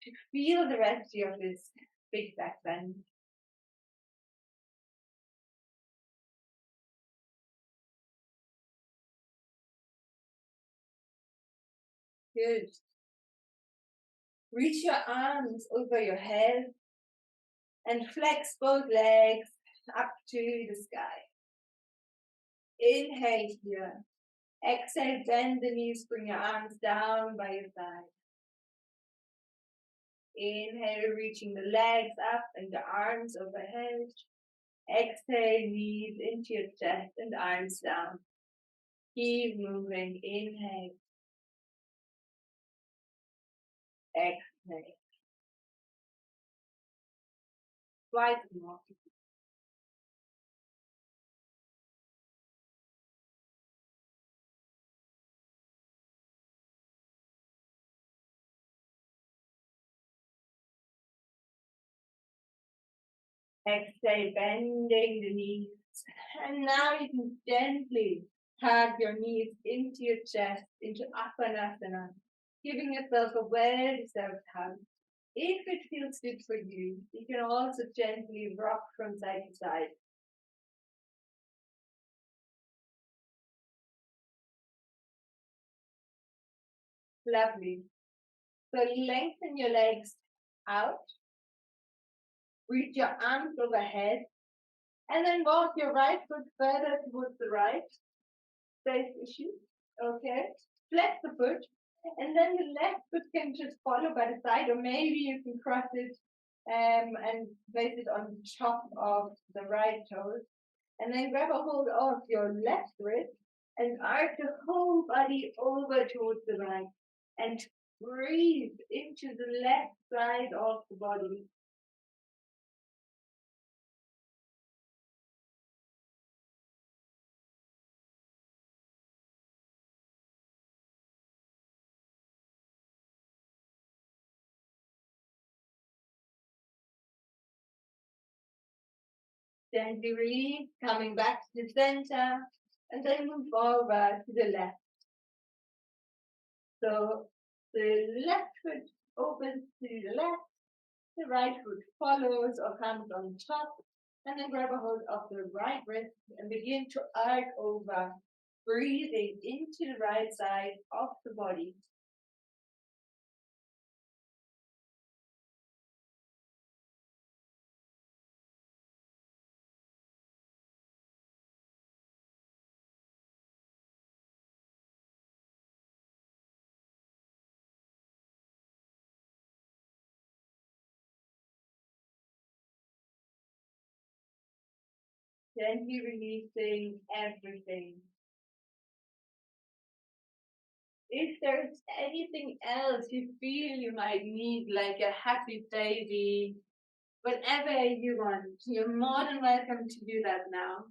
to feel the rest of this big back bend. Good. Reach your arms over your head and flex both legs up to the sky. Inhale here. Exhale, bend the knees, bring your arms down by your side. Inhale, reaching the legs up and the arms overhead. Exhale, knees into your chest and arms down. Keep moving. Inhale. Exhale. Twice more. Exhale, bending the knees. And now you can gently tug your knees into your chest, into Apanasana, giving yourself a well-deserved hug. If it feels good for you, you can also gently rock from side to side. Lovely. So lengthen your legs out, reach your arms overhead, and then walk your right foot further towards the right. Safe issue. Okay. Flex the foot, and then the left foot can just follow by the side, or maybe you can cross it and place it on top of the right toes. And then grab a hold of your left wrist and arch the whole body over towards the right. And breathe into the left side of the body. Gently release, coming back to the center, and then move over to the left. So the left foot opens to the left, the right foot follows or comes on top, and then grab a hold of the right wrist and begin to arc over, breathing into the right side of the body. Gently releasing everything. If there's anything else you feel you might need, like a happy baby, whatever you want, you're more than welcome to do that now.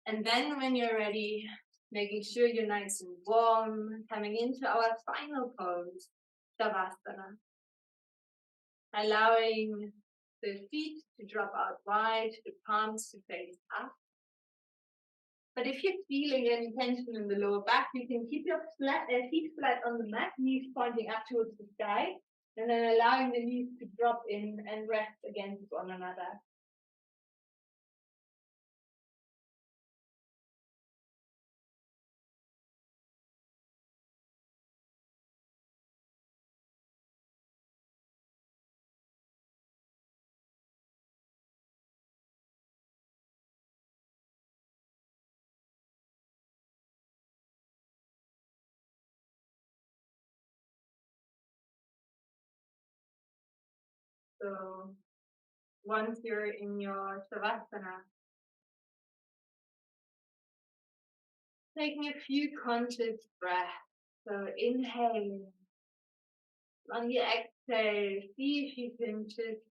And then when you're ready, making sure you're nice and warm, coming into our final pose, Shavasana. Allowing the feet to drop out wide, the palms to face up. But if you're feeling any tension in the lower back, you can keep your feet flat on the mat, knees pointing up towards the sky, and then allowing the knees to drop in and rest against one another. So once you're in your Shavasana, taking a few conscious breaths. So inhale. On the exhale, see if you can just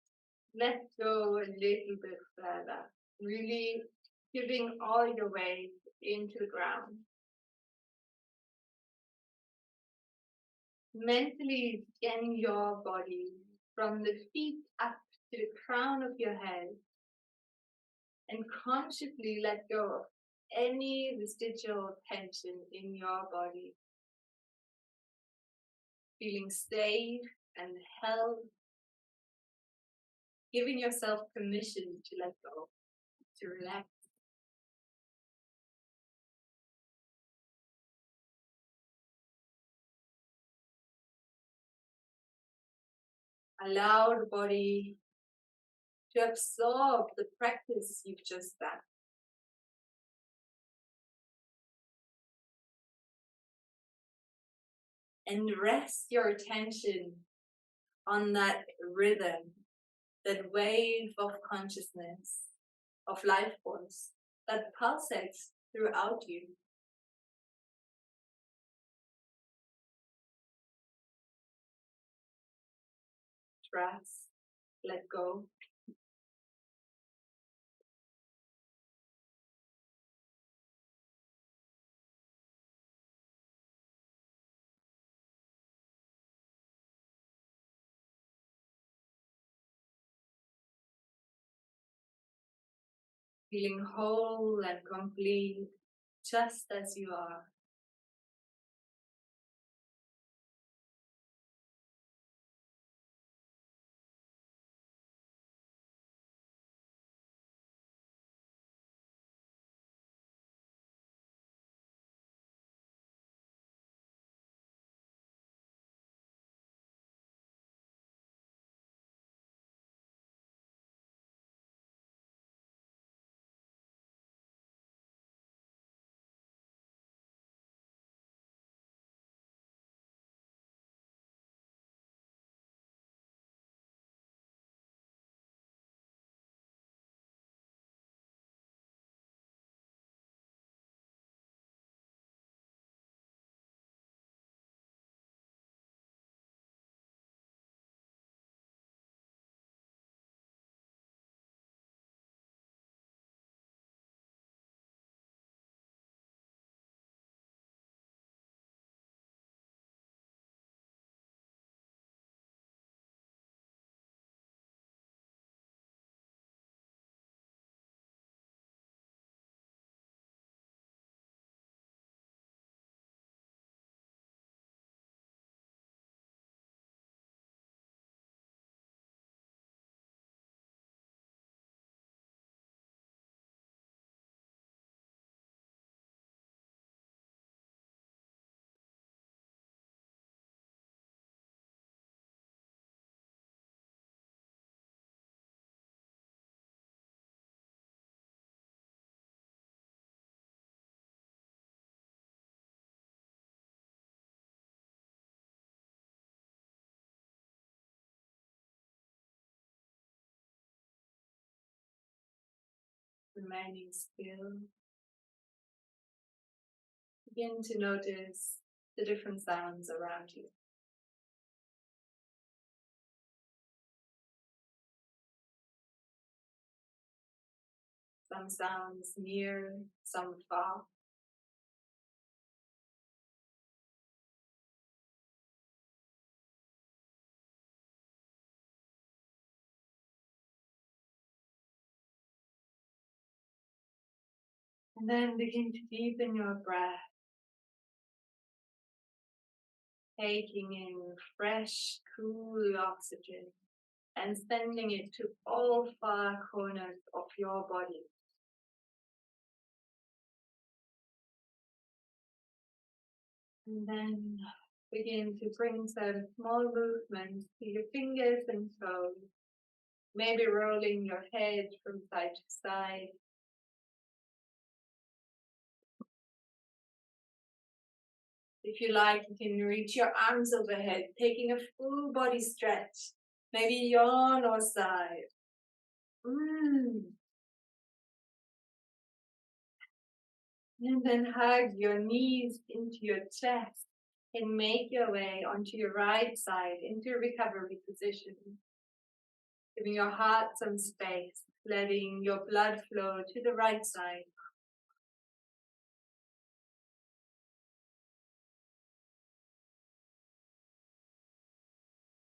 let go a little bit further. Really giving all your weight into the ground. Mentally scanning your body from the feet up to the crown of your head, and consciously let go of any residual tension in your body. Feeling safe and held, giving yourself permission to let go, to relax. Allow the body to absorb the practice you've just done. And rest your attention on that rhythm, that wave of consciousness, of life force that pulsates throughout you. breaths, let go. Feeling whole and complete, just as you are. Remaining still. Begin to notice the different sounds around you. Some sounds near, some far. And then begin to deepen your breath, taking in fresh, cool oxygen and sending it to all far corners of your body. And then begin to bring some small movements to your fingers and toes, maybe rolling your head from side to side. If you like, you can reach your arms overhead, taking a full body stretch. Maybe yawn or sigh. And then hug your knees into your chest and make your way onto your right side into recovery position. Giving your heart some space, letting your blood flow to the right side.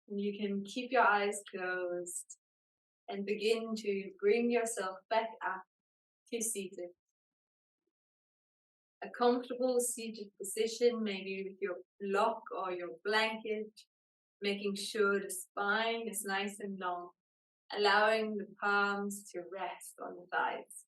And you can keep your eyes closed and begin to bring yourself back up to seated. A comfortable seated position, maybe with your block or your blanket, making sure the spine is nice and long, allowing the palms to rest on the thighs.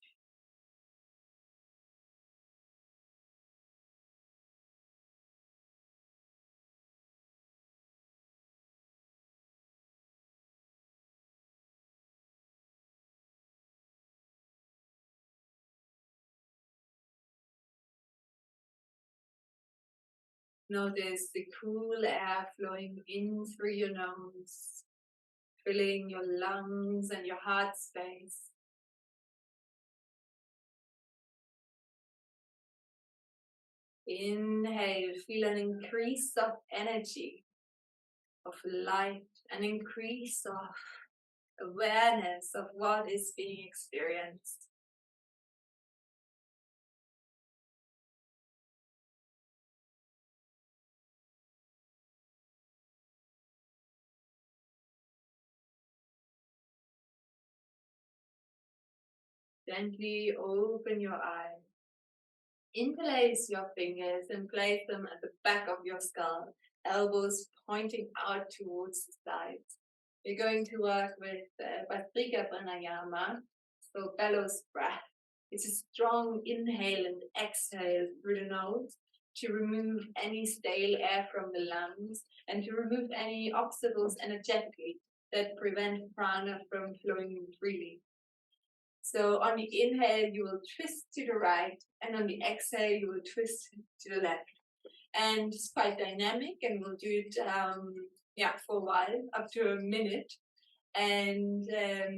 Notice the cool air flowing in through your nose, filling your lungs and your heart space. Inhale, feel an increase of energy, of light an increase of awareness of what is being experienced. Gently open your eyes. Interlace your fingers and place them at the back of your skull, elbows pointing out towards the sides. We're going to work with Bhastrika Pranayama, so bellows breath. It's a strong inhale and exhale through the nose to remove any stale air from the lungs and to remove any obstacles energetically that prevent prana from flowing freely. So on the inhale, you will twist to the right, and on the exhale, you will twist to the left. And it's quite dynamic, and we'll do it for a while, up to a minute. And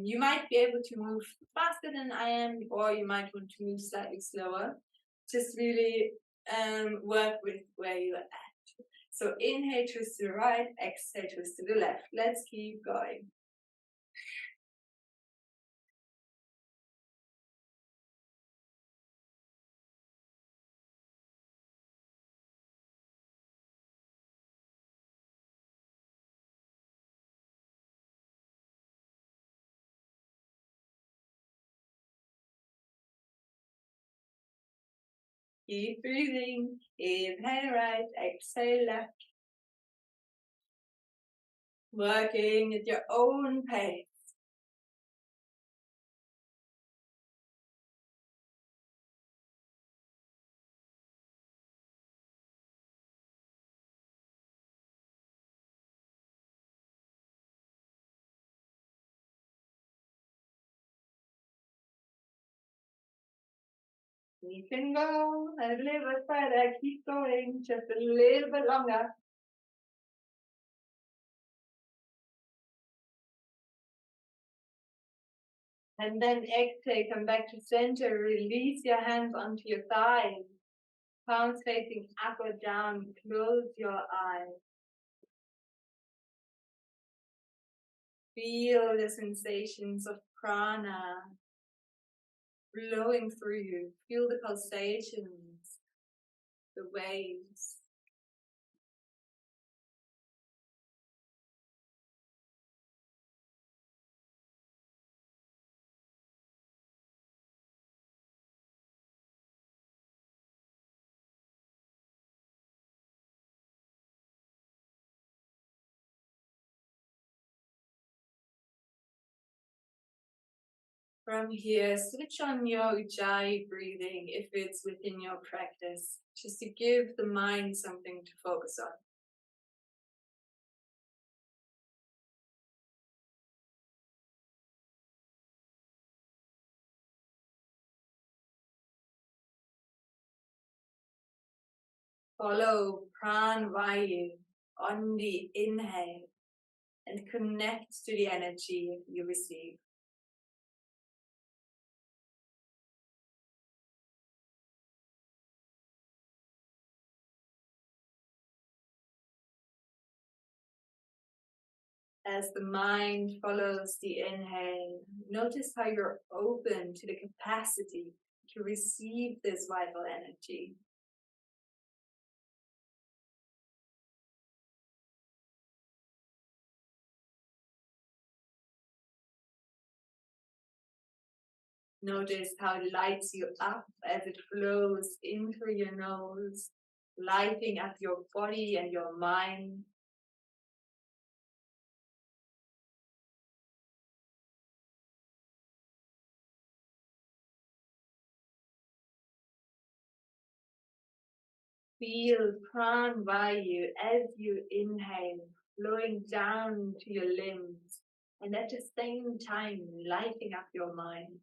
you might be able to move faster than I am, or you might want to move slightly slower. Just really work with where you're at. So inhale, twist to the right, exhale, twist to the left. Let's keep going. Keep breathing. Inhale right, exhale left. Working at your own pace. We can go a little bit further. Keep going just a little bit longer. And then exhale, come back to center. Release your hands onto your thighs. Palms facing up or down. Close your eyes. Feel the sensations of prana flowing through you. Feel the pulsations, the waves. From here, switch on your ujjayi breathing if it's within your practice, just to give the mind something to focus on. Follow Pran Vayu on the inhale and connect to the energy you receive. As the mind follows the inhale, notice how you're open to the capacity to receive this vital energy. Notice how it lights you up as it flows in through your nose, lighting up your body and your mind. Feel Pran Vayu as you inhale, flowing down to your limbs, and at the same time lighting up your mind.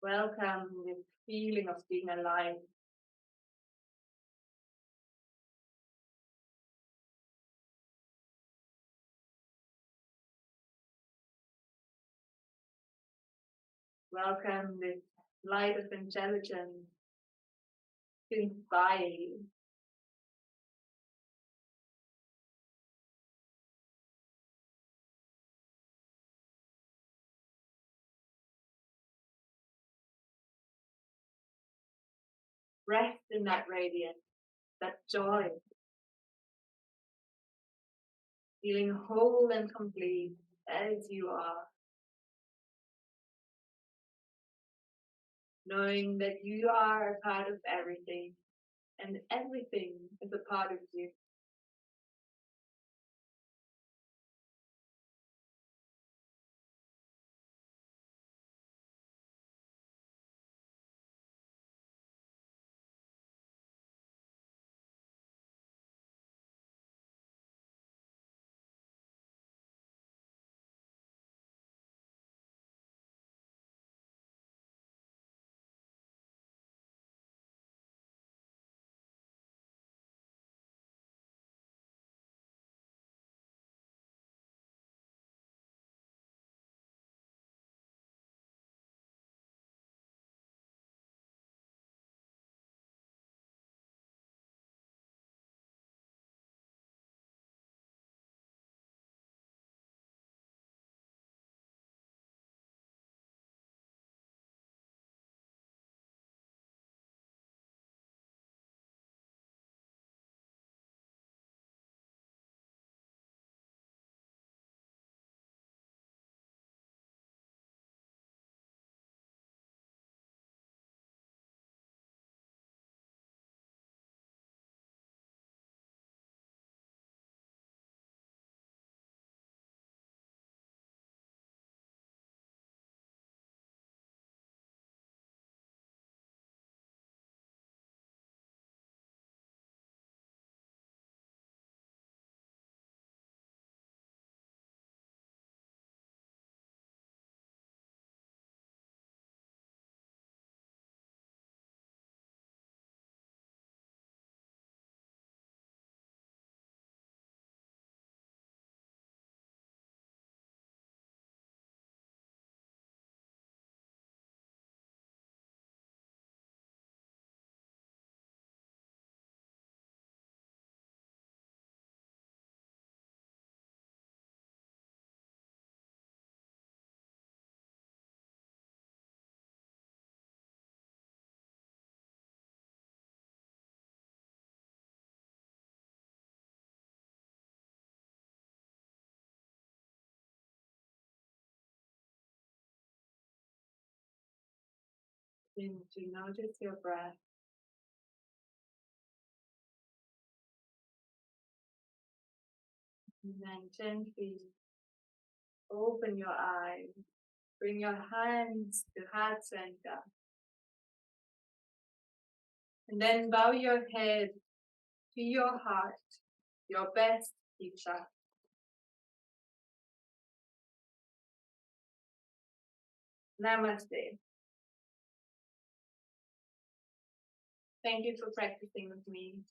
Welcome the feeling of being alive. Welcome this light of intelligence to inspire you. Rest in that radiance, that joy, feeling whole and complete as you are, knowing that you are a part of everything and everything is a part of you. Begin to notice your breath and then gently open your eyes. Bring your hands to heart center and then bow your head to your heart, your best teacher. Namaste. Thank you for practicing with me.